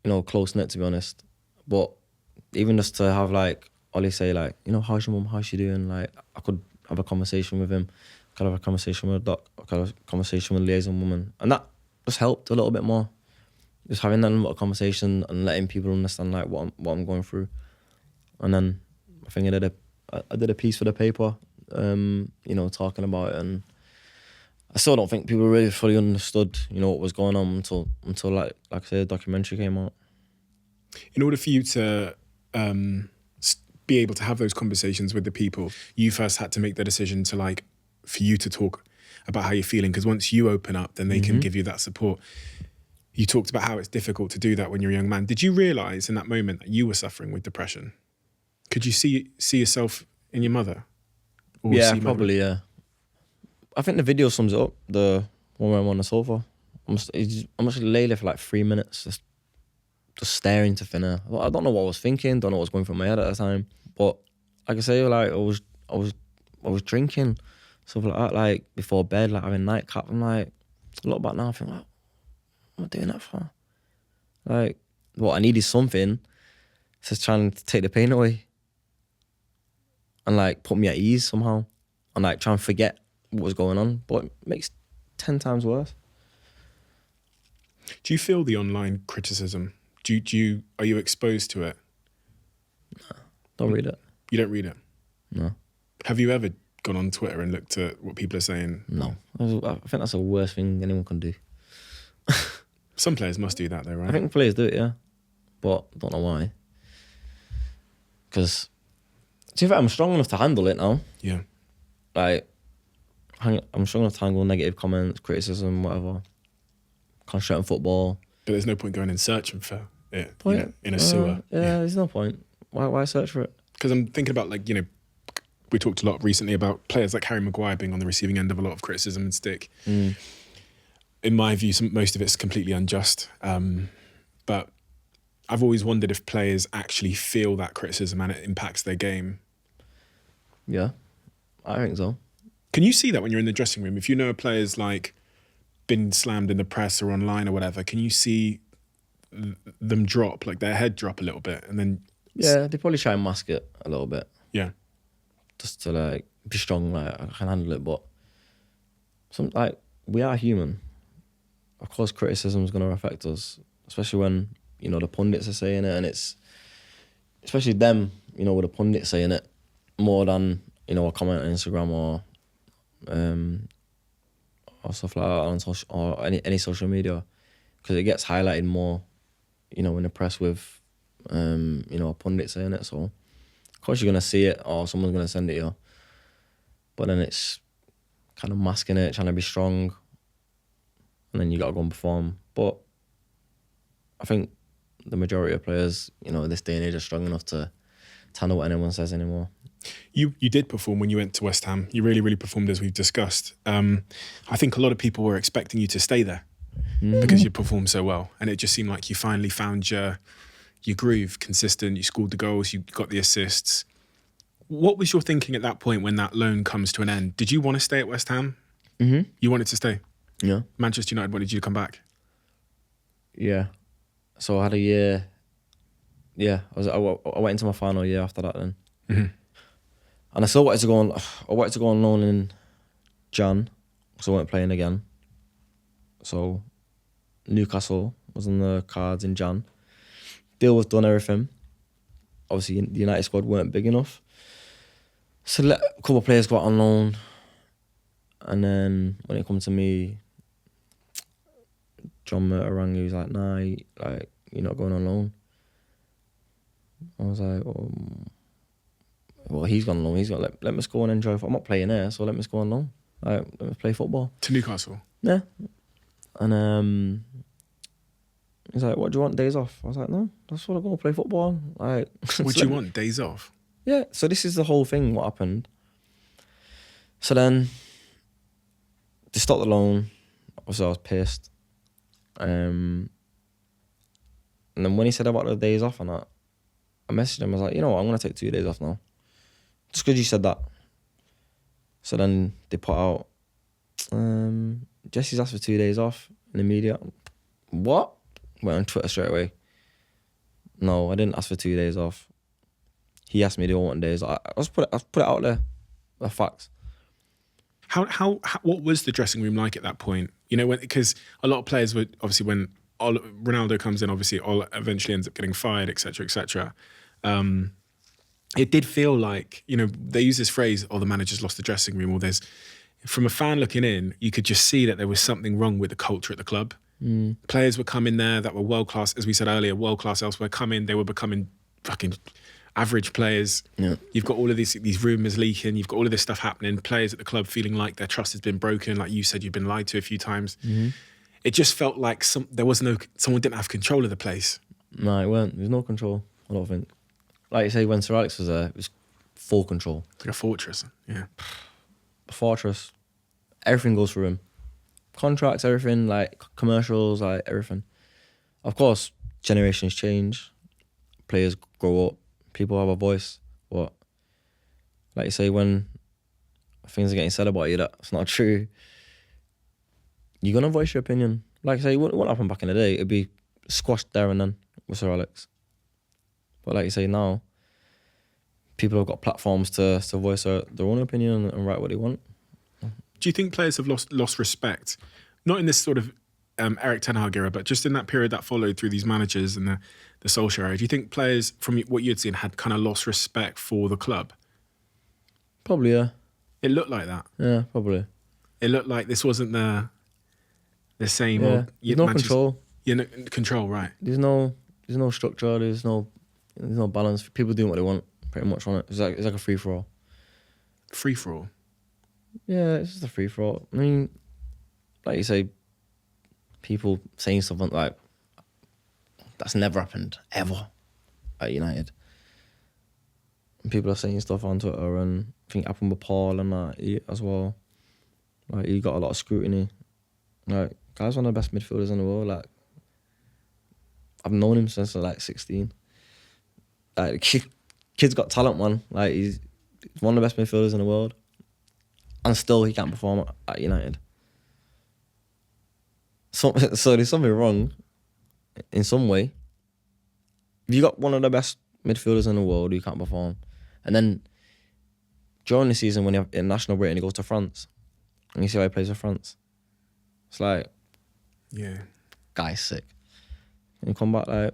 close-knit, to be honest. But even just to have, like, Ollie say, like, how's your mum, how's she doing? Like, I could have a conversation with him. I could have a conversation with a doc. I could have a conversation with a liaison woman. And that just helped a little bit more. Just having that little conversation and letting people understand, like, what I'm going through. And then I think I did a piece for the paper, talking about it. And I still don't think people really fully understood, what was going on until like I said, the documentary came out. In order for you to be able to have those conversations with the people, you first had to make the decision to, like, for you to talk about how you're feeling, because once you open up, then they can give you that support. You talked about how it's difficult to do that when you're a young man. Did you realise in that moment that you were suffering with depression? Could you see yourself in your mother? Or Yeah, see probably, yeah. I think the video sums it up, the one where I'm on the sofa. I'm actually lay there for like 3 minutes, just staring to thin air. I don't know what I was thinking, don't know what was going through my head at the time. But like I say, like I was drinking, stuff like that, like before bed, like having nightcap. I'm like, look back now, I think, like, what am I doing that for? Like, what I needed something to try to take the pain away and like put me at ease somehow, and like try and forget what was going on. But it makes 10 times worse. Do you feel the online criticism? Are you exposed to it? No, don't read it. You don't read it? No. Have you ever gone on Twitter and looked at what people are saying? No. I think that's the worst thing anyone can do. Some players must do that though, right? I think players do it, yeah. But I don't know why. Because, to be fair, I'm strong enough to handle it now. Yeah. Like, I'm strong enough to handle negative comments, criticism, whatever. Concentrate on football. But there's no point going and searching for it in a sewer. Yeah, there's no point. Why search for it? Because I'm thinking about, like, we talked a lot recently about players like Harry Maguire being on the receiving end of a lot of criticism and stick. In my view, most of it's completely unjust. But I've always wondered if players actually feel that criticism and it impacts their game. Yeah, I think so. Can you see that when you're in the dressing room? If you know a player's like been slammed in the press or online or whatever, can you see them drop, like their head drop a little bit, and then? Yeah, they probably try and mask it a little bit. Yeah. Just to like be strong, like I can handle it, but we are human. Of course, criticism is going to affect us, especially when the pundits are saying it, and it's especially them, with the pundits saying it more than a comment on Instagram or stuff like that on social, or any social media, because it gets highlighted more, in the press with a pundit saying it. So of course you're gonna see it, or someone's gonna send it to you, but then it's kind of masking it, trying to be strong, and then you gotta go and perform. But I think the majority of players, this day and age, are strong enough to handle what anyone says anymore. You did perform when you went to West Ham. You really, really performed, as we've discussed. I think a lot of people were expecting you to stay there because you performed so well, and it just seemed like you finally found your groove, consistent. You scored the goals, you got the assists. What was your thinking at that point when that loan comes to an end? Did you want to stay at West Ham? Mm-hmm. You wanted to stay? Yeah. Manchester United wanted you to come back? Yeah. So I had a year. Yeah, I went into my final year after that then. Mm-hmm. And I still wanted to go on. I wanted to go on loan in Jan, because I weren't playing again. So Newcastle was on the cards in Jan. Deal was done, everything. Obviously, the United squad weren't big enough, so let a couple of players go out on loan. And then when it comes to me, John Murta rang. He was like, "Nah, you're not going on loan." I was like, well, he's gone on loan. He's got let me go and enjoy. I'm not playing there, so let me go on loan. Let me play football. To Newcastle? Yeah. And he's like, "What do you want? Days off?" I was like, "No, I just want to go and play football." What do you want? Days off? Yeah. So this is the whole thing. What happened? So then they stopped the loan. Obviously, I was pissed. And then when he said about the days off and that, I messaged him. I was like, I'm going to take 2 days off now. Just because you said that. So then they put out, Jesse's asked for 2 days off in the media. What? Went on Twitter straight away. No, I didn't ask for 2 days off. He asked me to do 1 day. I just put it out there. The facts. How what was the dressing room like at that point? Because a lot of players would, obviously, when Ronaldo comes in, obviously, eventually ends up getting fired, etc., etc. It did feel like, they use this phrase, the manager's lost the dressing room, or from a fan looking in, you could just see that there was something wrong with the culture at the club. Players were coming there that were world-class, as we said earlier, world-class elsewhere, they were becoming fucking average players. Yeah. You've got all of these rumours leaking. You've got all of this stuff happening. Players at the club feeling like their trust has been broken. Like you said, you've been lied to a few times. Mm-hmm. It just felt like someone didn't have control of the place. No, it weren't. There was no control, I don't think. Like you say, when Sir Alex was there, it was full control. It's like a fortress. Yeah. A fortress. Everything goes through him. Contracts, everything, like commercials, like everything. Of course, generations change. Players grow up. People have a voice. But like you say, when things are getting said about you that's not true, you're going to voice your opinion. Like I say, what happened back in the day, it'd be squashed there and then with Sir Alex. But like you say now, people have got platforms to voice their own opinion and write what they want. Do you think players have lost respect? Not in this sort of Eric Ten Hag era, but just in that period that followed through these managers and the Solskjaer era. Do you think players, from what you'd seen, had kind of lost respect for the club? Probably, yeah. It looked like that. Yeah, probably. It looked like this wasn't the same. Yeah. Old, There's no control. Yeah, no, control, right. There's no structure. There's no balance. People doing what they want, pretty much, on it. It's like a free for all. Free for all. Yeah, it's just a free for all. I mean, like you say, people saying something like that's never happened ever at United. And people are saying stuff on Twitter, and I think it happened with Paul and that as well. Like, he got a lot of scrutiny. Like, guy's one of the best midfielders in the world. Like, I've known him since like 16. Like, kid's got talent, man. Like, he's one of the best midfielders in the world, and still he can't perform at United. So there's something wrong in some way. If you got one of the best midfielders in the world, you can't perform, and then during the season when you have international break and he goes to France, and you see how he plays for France, it's like, yeah, guy's sick. And you come back like,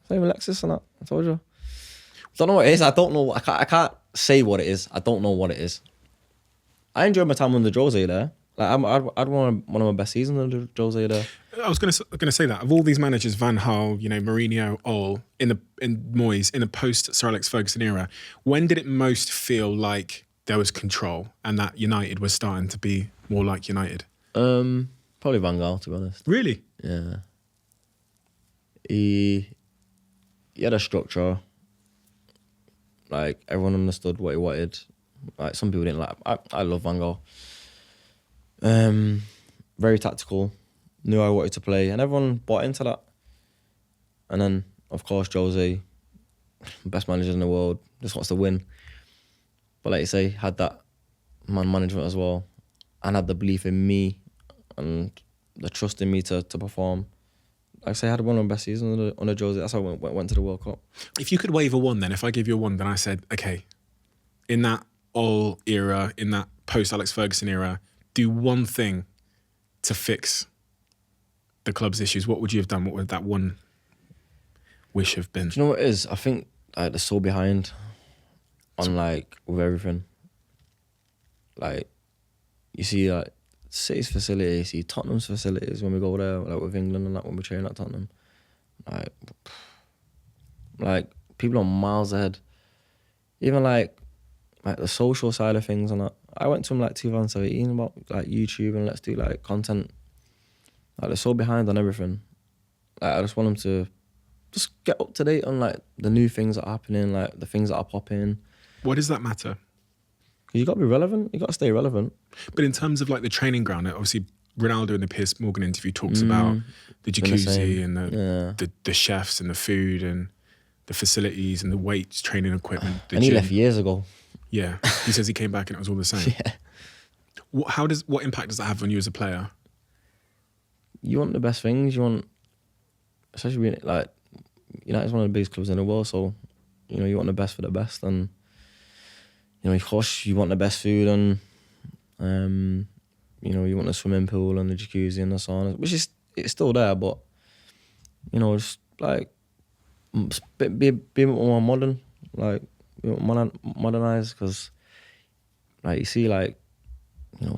same Alexis and that. I told you. Don't know what it is. I don't know. I can't say what it is. I don't know what it is. I enjoyed my time under Jose there. Like, I'd one of my best seasons under Jose there. I was gonna say that of all these managers, Van Gaal, Mourinho, all in Moyes in the post Sir Alex Ferguson era, when did it most feel like there was control and that United was starting to be more like United? Probably Van Gaal, to be honest. Really? Yeah. He had a structure. Like, everyone understood what he wanted. Like, some people didn't like. I love Van Gaal. Very tactical. Knew how I wanted to play, and everyone bought into that. And then, of course, Jose, best manager in the world, just wants to win. But like you say, had that man management as well, and had the belief in me and the trust in me to perform. Like I say, I had one of the best seasons under Jose. That's how I went to the World Cup. If you could wave a wand, then if I give you a wand, then I said, okay, in that all era, in that post Alex Ferguson era, do one thing to fix the club's issues, what would you have done? What would that one wish have been? Do you know what it is? I think they're so behind on, like, with everything. Like, you see, like, City's facilities, you see Tottenham's facilities when we go there, like with England and that, when we train at Tottenham. Like people are miles ahead. Even like the social side of things and that. I went to them like 2017 about like YouTube and let's do like content. Like, they're so behind on everything. Like, I just want them to just get up to date on like the new things that are happening, like the things that are popping. Why does that matter? You got to be relevant. You got to stay relevant. But in terms of like the training ground, obviously Ronaldo in the Piers Morgan interview talks about the jacuzzi and the chefs and the food and the facilities and the weights, training equipment. And he left years ago. Yeah, he says he came back and it was all the same. Yeah. What impact does that have on you as a player? You want the best things. You want, especially being like, United's one of the biggest clubs in the world, so you want the best for the best, and of course you want the best food, and you want the swimming pool and the jacuzzi and the sauna, which is it's still there, but just like be a bit more modern, like modernized, because like you see like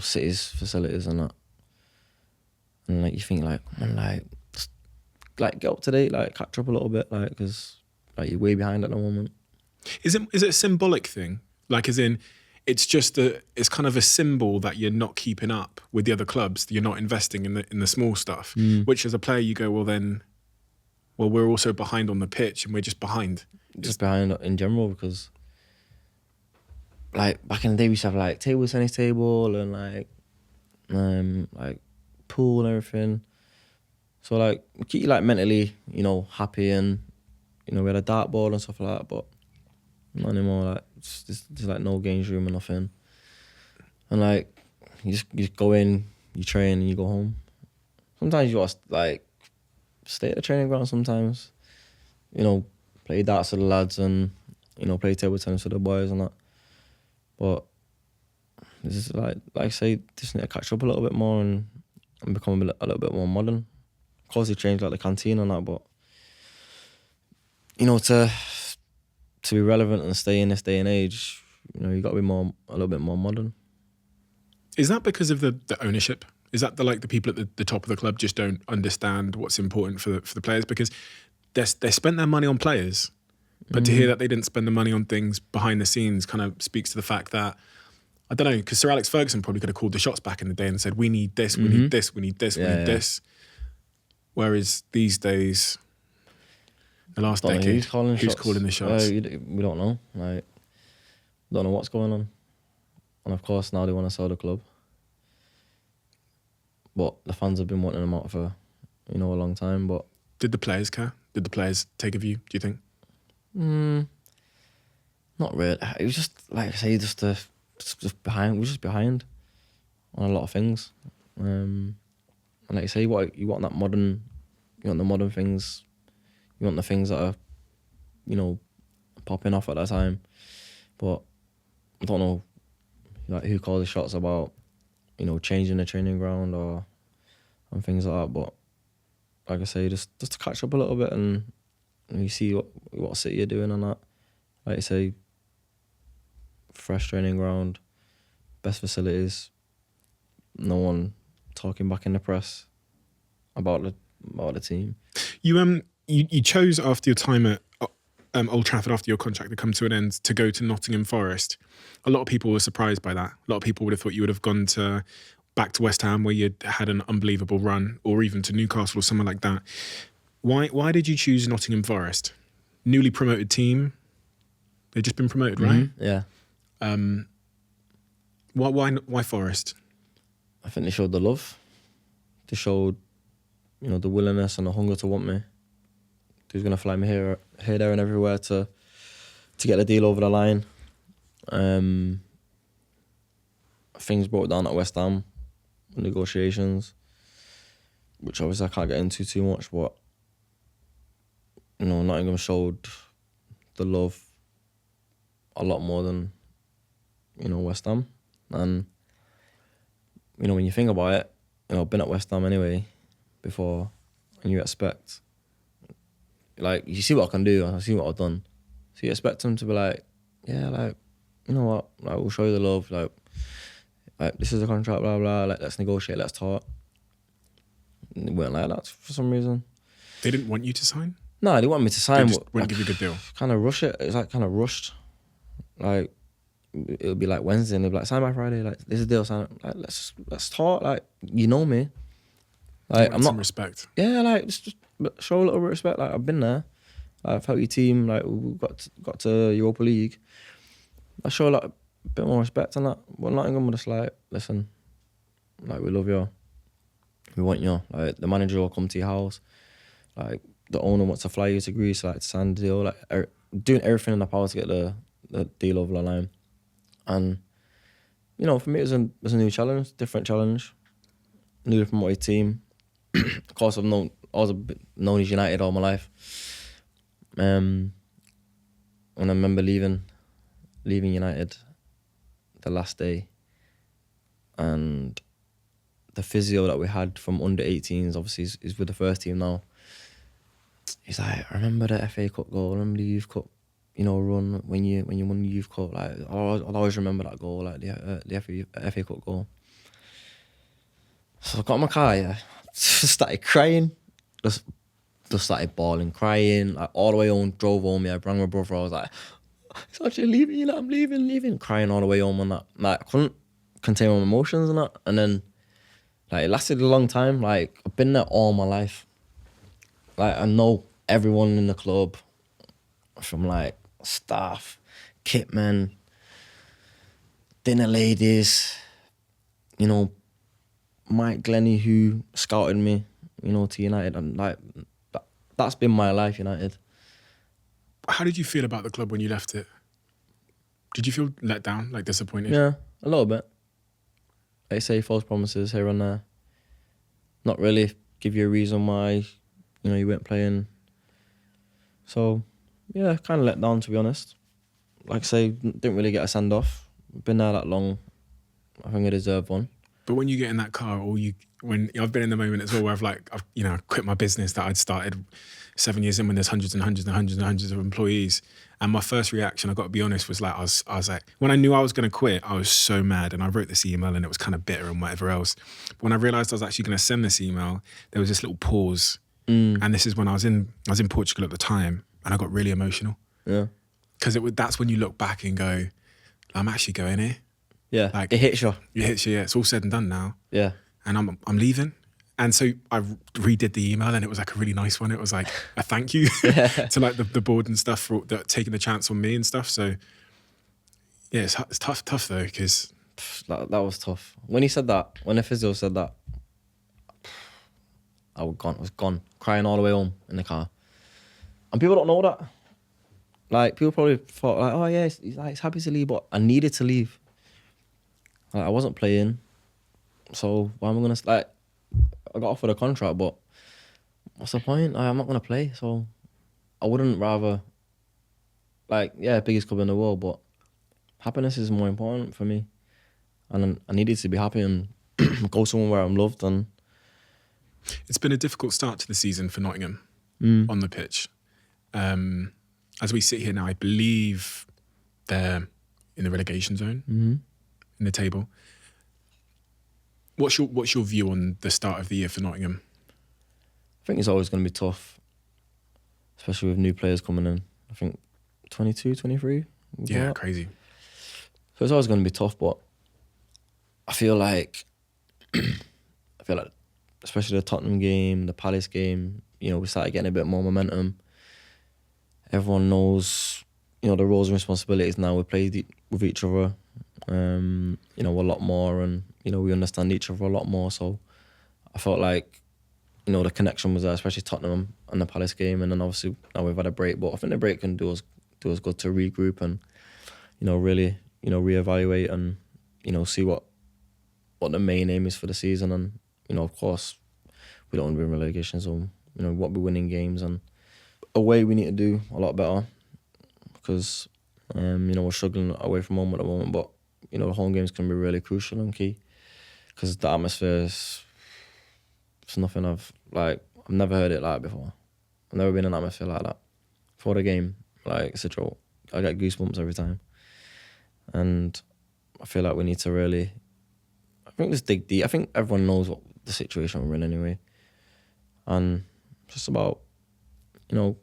City's facilities and that, and like you think like man, like just like get up to date, like catch up a little bit, like because like you're way behind at the moment. Is it a symbolic thing? Like, as in, it's kind of a symbol that you're not keeping up with the other clubs. That you're not investing in the small stuff. Which, as a player, you go, well, we're also behind on the pitch, and we're just behind. Just behind in general, because like back in the day we used to have like tennis table and like pool and everything. So like keep you like mentally, happy, and we had a dartboard and stuff like that, but not anymore. Like there's like no games room or nothing. And like you just go in, you train and you go home. Sometimes you gotta like stay at the training ground sometimes. Play darts with the lads and, play table tennis with the boys and that. But this is like I say, just need to catch up a little bit more and become a little bit more modern. Of course, they changed like the canteen and that, but to be relevant and stay in this day and age, you got to be a little bit more modern. Is that because of the ownership? Is that the people at the top of the club just don't understand what's important for the players? Because they spent their money on players, but to hear that they didn't spend the money on things behind the scenes kind of speaks to the fact that, I don't know, because Sir Alex Ferguson probably could have called the shots back in the day and said, we need this, we need this, we need this, we need this. Whereas these days, the last decade, who's calling the shots? We don't know. Like, don't know what's going on. And of course, now they want to sell the club. But the fans have been wanting them out for, a long time. But did the players care? Did the players take a view, do you think? Not really. It was just, like I say, just behind. We were just behind on a lot of things. And like you say, you want that modern, you want the modern things, you want the things that are, popping off at that time. But I don't know, like who calls the shots about, changing the training ground and things like that. But like I say, just to catch up a little bit and you see what City are doing on that. Like you say, fresh training ground, best facilities, no one talking back in the press about the team. You chose after your time at Old Trafford, after your contract had come to an end, to go to Nottingham Forest. A lot of people were surprised by that. A lot of people would have thought you would have gone back to West Ham, where you'd had an unbelievable run, or even to Newcastle or somewhere like that. Why did you choose Nottingham Forest? Newly promoted team. They'd just been promoted, right? Yeah. Why Forest? I think they showed the love. They showed, the willingness and the hunger to want me. They was gonna fly me here, there, and everywhere to get the deal over the line. Things broke down at West Ham, negotiations, which obviously I can't get into too much. But Nottingham showed the love a lot more than West Ham. And when you think about it, I've been at West Ham anyway before, and you expect, like, you see what I can do, I see what I've done, so you expect them to be like, yeah, like, you know what, like, we'll show you the love, like this is the contract, blah blah, like, let's negotiate, let's talk. And they weren't like that for some reason. They didn't want you to sign? No, they wanted me to sign, they just but wouldn't give you a good deal. Kind of rush it. It was like kind of rushed. Like, it would be like Wednesday, and they'd be like, sign by Friday. Like, this is the deal. Sign. Like, let's talk. Like, me. Like, I'm not. Some respect. Yeah, like just show a little bit of respect. Like, I've been there. Like, I've helped your team. Like, we got to Europa League. I show like a bit more respect on that. But Nottingham were just like, listen, like, we love you. We want you. Like, the manager will come to your house. Like, the owner wants to fly you to Greece, like, to sign the deal. Like, doing everything in their power to get the deal over the line. And, for me, it was a new challenge, different challenge. Newly promoted team. Of course, I was known as United all my life. And I remember leaving United the last day. And the physio that we had from under 18s, obviously, is with the first team now. He's like, I remember the FA Cup goal, I remember the Youth Cup, run when you won the Youth Cup. Like, I'll always remember that goal, like the FA Cup goal. So I got in my car, yeah, just started crying, just just started bawling, crying, like all the way home, drove home, yeah, rang my brother, I was like, it's actually leaving, you know, I'm leaving, crying all the way home and that. Like, I couldn't contain my emotions and that. And then, like, it lasted a long time. Like, I've been there all my life. Like, I know everyone in the club, from like staff, kitmen, dinner ladies, you know, Mike Glennie, who scouted me, you know, to United. And like, that's been my life, United. How did you feel about the club when you left it? Did you feel let down, like disappointed? Yeah, a little bit. They say false promises here and there. Not really give you a reason why, you know, you weren't playing. So, yeah, kind of let down, to be honest. Like I say, didn't really get a send-off. Been there that long. I think I deserve one. But when you get in that car, when I've been in the moment as well, where I've quit my business that I'd started 7 years in, when there's hundreds and hundreds and hundreds and hundreds of employees, and my first reaction, I got to be honest, was like I was like, when I knew I was going to quit, I was so mad, and I wrote this email, and it was kind of bitter and whatever else. But when I realised I was actually going to send this email, there was this little pause, and this is when I was in Portugal at the time, and I got really emotional. Yeah. Because that's when you look back and go, I'm actually going here. Yeah, Like, it hits you. It hits you, yeah. It's all said and done now. Yeah. And I'm leaving. And so I redid the email, and it was like a really nice one. It was like a thank you to like the board and stuff for taking the chance on me and stuff. So yeah, it's tough though, because That was tough. When he said that, when the physio said that, I was gone, crying all the way home in the car. And people don't know that. Like, people probably thought, like, oh yeah, he's happy to leave, but I needed to leave. Like, I wasn't playing, so why am I gonna like? I got offered a contract, but what's the point? I'm not gonna play, so I wouldn't rather. Like, yeah, biggest club in the world, but happiness is more important for me, and I needed to be happy and go somewhere where I'm loved. And it's been a difficult start to the season for Nottingham on the pitch. As we sit here now, I believe they're in the relegation zone in the table. What's your view on the start of the year for Nottingham? I think it's always going to be tough, especially with new players coming in. I think 22, 23. Yeah, crazy. So it's always going to be tough, but I feel like, especially the Tottenham game, the Palace game, you know, we started getting a bit more momentum. Everyone knows, you know, the roles and responsibilities now. We play with each other, you know, a lot more, and, you know, we understand each other a lot more. So I felt like, you know, the connection was there, especially Tottenham and the Palace game. And then obviously now we've had a break, but I think the break can do us good to regroup and, you know, really, you know, reevaluate and, you know, see what the main aim is for the season. And, you know, of course, we don't want to be in relegation zone. You know, we want to be winning games, and away we need to do a lot better, because, you know, we're struggling away from home at the moment. But, you know, the home games can be really crucial and key, because the atmosphere is, it's nothing I've never heard it like before. I've never been in an atmosphere like that. For the game, like, it's a joke. I get goosebumps every time. And I feel like we need to really, I think, just dig deep. I think everyone knows what the situation we're in anyway. And just about, you know,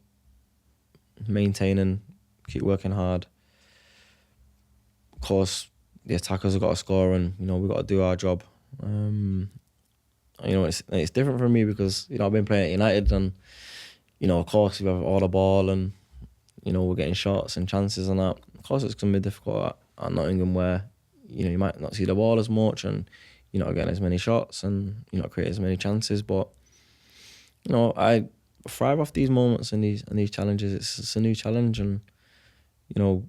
maintaining, keep working hard. Of course, the attackers have got to score, and, you know, we've got to do our job. You know, it's different for me because, you know, I've been playing at United, and, you know, of course, we have all the ball, and, you know, we're getting shots and chances and that. Of course, it's going to be difficult at Nottingham, where, you know, you might not see the ball as much, and you're not getting as many shots, and you're not creating as many chances. But, you know, I thrive off these moments and these challenges. It's a new challenge, and, you know,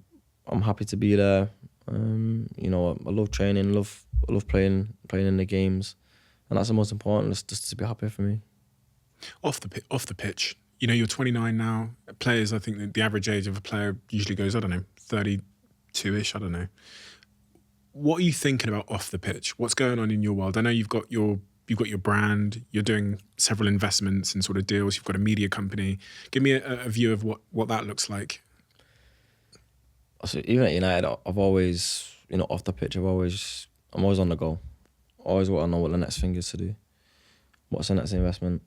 I'm happy to be there. You know, I love training, I love playing in the games, and that's the most important. It's just to be happy for me. Off the pitch, you know, you're 29 now. Players, I think the average age of a player usually goes, I don't know, 32-ish. I don't know. What are you thinking about off the pitch? What's going on in your world? I know you've got your brand. You're doing several investments and sort of deals. You've got a media company. Give me a view of what that looks like. So even at United, I've always, you know, off the pitch, I'm always on the go. Always want to know what the next thing is to do. What's the next investment?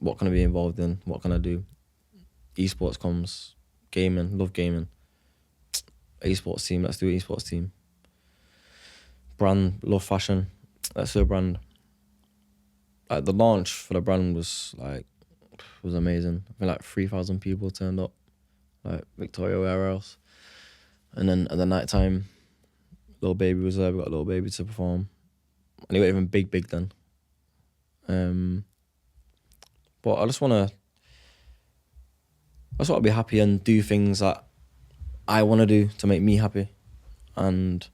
what can I be involved in? What can I do? Esports comes, gaming, love gaming. Esports team, let's do an esports team. Brand, love fashion, let's do a brand. Like the launch for the brand was amazing. I think like 3,000 people turned up, like Victoria, where else. And then at the night time, Little Baby was there. We got Little Baby to perform, and he went even big then. But I just want to be happy and do things that I want to do to make me happy. And,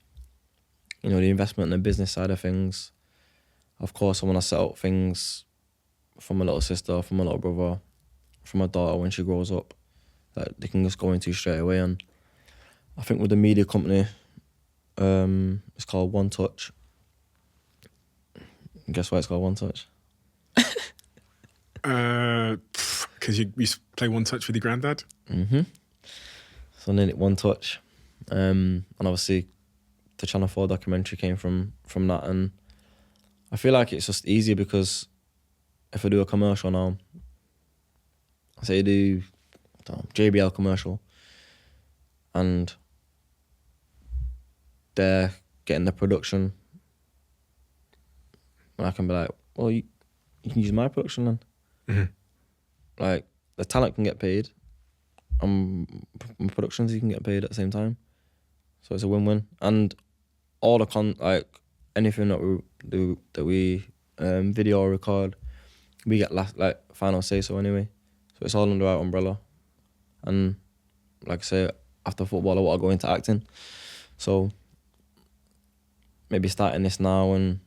you know, the investment and the business side of things, of course, I want to set up things for my little sister, for my little brother, for my daughter when she grows up, that they can just go into straight away. And I think with the media company, it's called One Touch. Guess why it's called One Touch? Because you used to play One Touch with your granddad? Mm-hmm. So I named it One Touch. And obviously the Channel 4 documentary came from that. And I feel like it's just easier because if I do a commercial now, say I do JBL commercial, and they're getting the production, and I can be like, well, you can use my production then. Mm-hmm. Like, the talent can get paid, and my productions, you can get paid at the same time. So it's a win-win. And all the anything that we do, that we video or record, we get final say so anyway. So it's all under our umbrella. And like I say, after football, I want to go into acting. So maybe starting this now and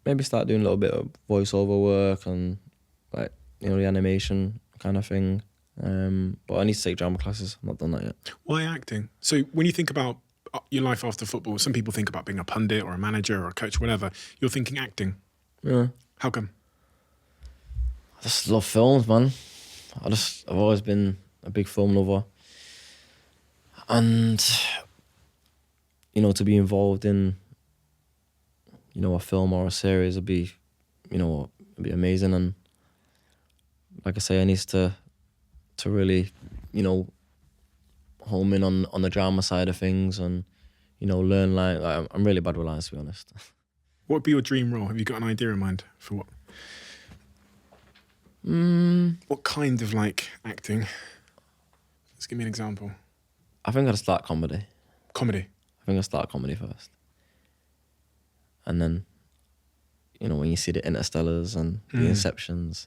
maybe start doing a little bit of voiceover work and the animation kind of thing. But I need to take drama classes. I've not done that yet. Why acting? So when you think about your life after football, some people think about being a pundit or a manager or a coach, whatever. You're thinking acting. Yeah. How come? I just love films, man. I've always been a big film lover. And, to be involved in, a film or a series would be, it'd be amazing. And like I say, I need to really, home in on the drama side of things and, learn I'm really bad with lines, to be honest. What would be your dream role? Have you got an idea in mind for what? What kind of acting? Let's give me an example. I think I'd start comedy. Comedy? I think I'd start comedy first. And then, when you see the Interstellars and the Inceptions,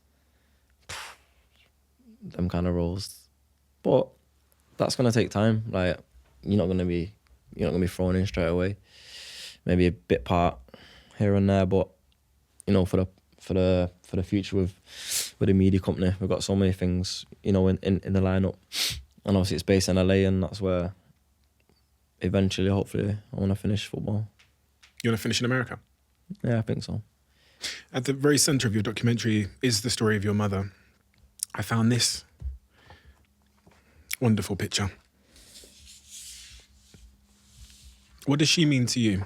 them kind of roles. But that's gonna take time. You're not gonna be thrown in straight away. Maybe a bit part here and there, but for the future with the media company, we've got so many things in the lineup, and obviously it's based in LA, and that's where eventually, hopefully, I want to finish football. You want to finish in America? Yeah, I think so. At the very centre of your documentary is the story of your mother. I found this wonderful picture. What does she mean to you?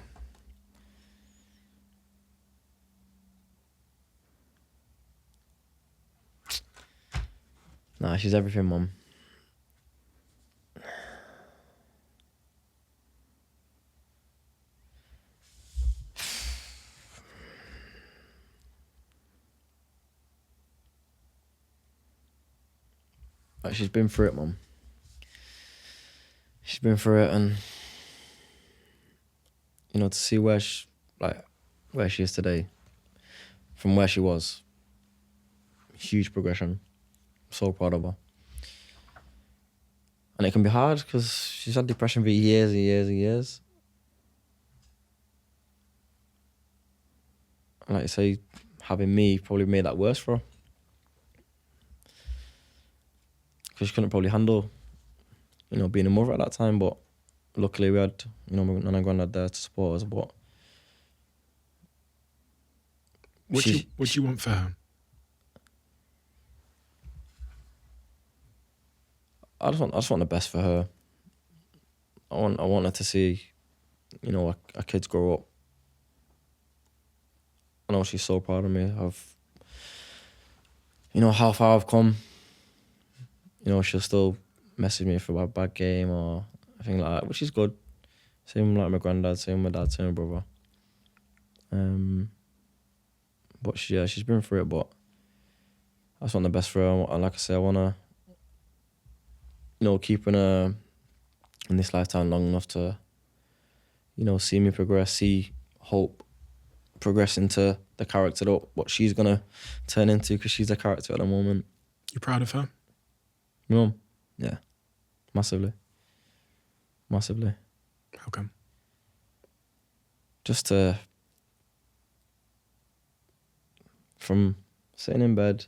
Nah, she's everything, Mum. She's been through it, Mum. She's been through it, and to see where she is today, from where she was, huge progression. So proud of her. And it can be hard because she's had depression for years and years and years. And like I say, having me probably made that worse for her. Because she couldn't probably handle, being a mother at that time. But luckily we had, my nan and granddad there to support us. But what do you want for her? I just want the best for her. I want her to see, our kids grow up. I know she's so proud of me. you know, how far I've come. You know, she'll still message me for a bad game or anything like that, which is good. Same like my granddad, same with my dad, same with my brother. But she's been through it, but I just want the best for her. And like I say, I want to, you know, keep her in this lifetime long enough to, you know, see me progress, see hope progress into the character that what she's going to turn into, because she's a character at the moment. You proud of her? My mum? Yeah. Massively. Massively. How come? Just from sitting in bed,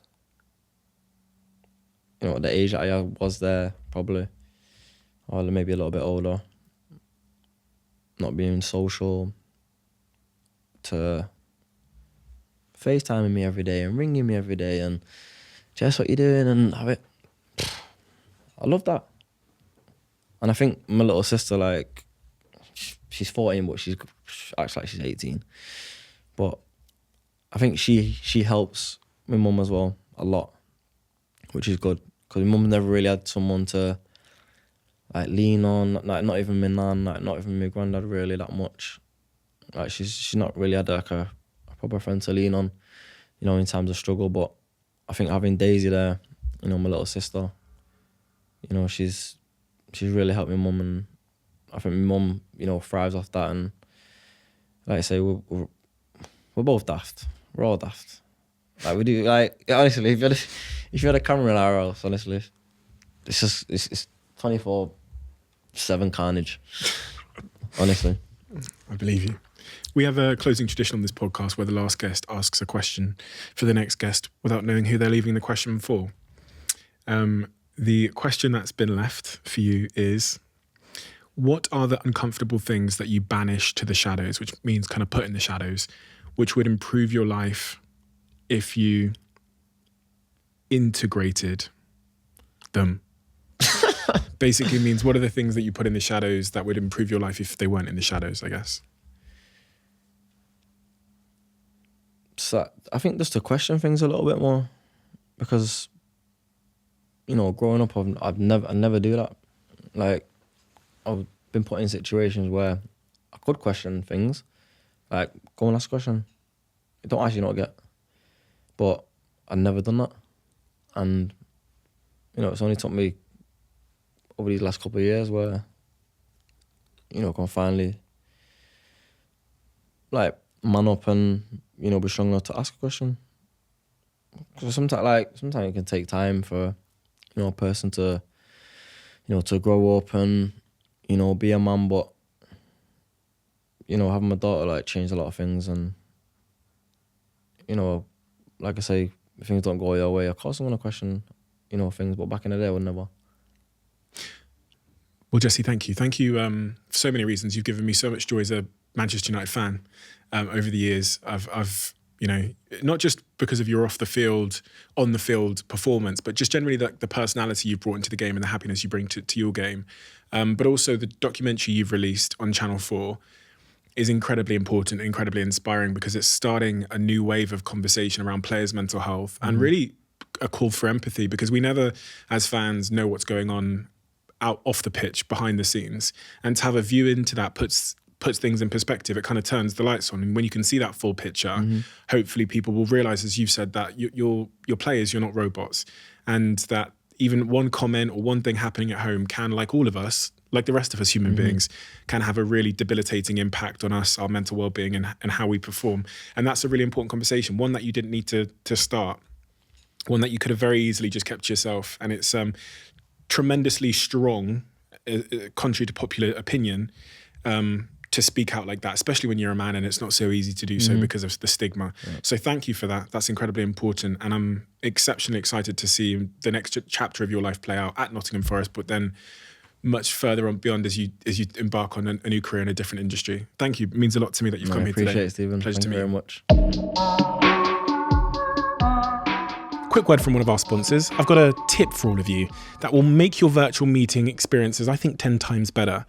you know, at the age that I was there, probably, or maybe a little bit older, not being social, to FaceTiming me every day and ringing me every day and Jess, what you doing? And have it. I love that. And I think my little sister, like, she's 14, but she acts like she's 18. But I think she helps my mum as well a lot, which is good, because my mum never really had someone to like lean on, like not even my nan, like not even my granddad really that much. Like she's not really had like a proper friend to lean on, you know, in times of struggle. But I think having Daisy there, you know, my little sister, you know, she's really helped my mum, and I think my mum, you know, thrives off that. And like I say, we're both daft. We're all daft. Like we do, like, honestly, if you had a camera in our house, honestly, it's 24/7 carnage. Honestly. I believe you. We have a closing tradition on this podcast where the last guest asks a question for the next guest without knowing who they're leaving the question for. The question that's been left for you is, what are the uncomfortable things that you banish to the shadows, which means kind of put in the shadows, which would improve your life if you integrated them? Basically means, what are the things that you put in the shadows that would improve your life if they weren't in the shadows, I guess? So I think just to question things a little bit more, because, you know, growing up, I never do that. Like, I've been put in situations where I could question things, like go and ask a question. You don't ask, you don't get. But I've never done that, and you know, it's only took me over these last couple of years where, you know, can finally like man up and, you know, be strong enough to ask a question. Because sometimes it can take time for, you know, a person to, you know, to grow up and, you know, be a man. But, you know, having my daughter, like, changed a lot of things. And, you know, like I say, if things don't go your way, of course I'm going to question, you know, things. But back in the day, I would never. Well, Jesse, thank you. Thank you for so many reasons. You've given me so much joy as a Manchester United fan over the years. I've you know, not just because of your on the field performance, but just generally the personality you've brought into the game and the happiness you bring to your game. But also the documentary you've released on Channel 4 is incredibly important, incredibly inspiring, because it's starting a new wave of conversation around players' mental health and really a call for empathy, because we never, as fans, know what's going on out off the pitch, behind the scenes. And to have a view into that puts things in perspective. It kind of turns the lights on. And when you can see that full picture, hopefully people will realise, as you've said, that you're players, you're not robots. And that even one comment or one thing happening at home can, like all of us, like the rest of us human beings, can have a really debilitating impact on us, our mental well-being and how we perform. And that's a really important conversation, one that you didn't need to start, one that you could have very easily just kept to yourself. And it's tremendously strong, contrary to popular opinion, to speak out like that, especially when you're a man and it's not so easy to do so because of the stigma. Yeah. So thank you for that. That's incredibly important. And I'm exceptionally excited to see the next chapter of your life play out at Nottingham Forest, but then much further on beyond as you embark on a new career in a different industry. Thank you. It means a lot to me that you've come here today. Appreciate it, Stephen. Pleasure Thank to you meet very much. Quick word from one of our sponsors. I've got a tip for all of you that will make your virtual meeting experiences, I think, 10 times better.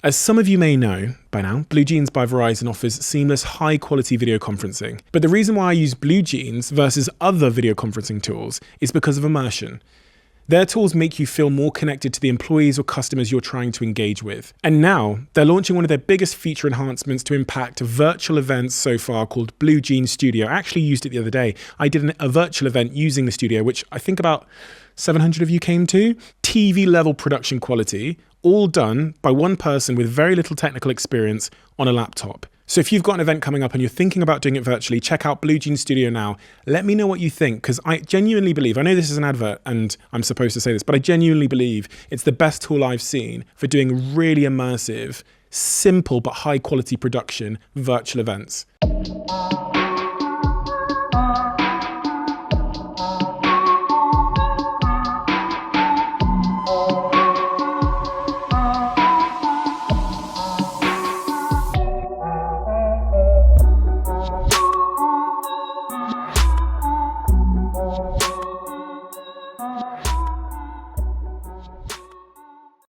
As some of you may know by now, Blue Jeans by Verizon offers seamless, high-quality video conferencing. But the reason why I use Blue Jeans versus other video conferencing tools is because of immersion. Their tools make you feel more connected to the employees or customers you're trying to engage with. And now, they're launching one of their biggest feature enhancements to impact virtual events so far called Blue Jeans Studio. I actually used it the other day. I did a virtual event using the studio, which I think about 700 of you came to. TV-level production quality, all done by one person with very little technical experience on a laptop. So if you've got an event coming up and you're thinking about doing it virtually, check out Blue Jeans Studio now. Let me know what you think, because I genuinely believe, I know this is an advert and I'm supposed to say this, but I genuinely believe it's the best tool I've seen for doing really immersive, simple but high quality production virtual events.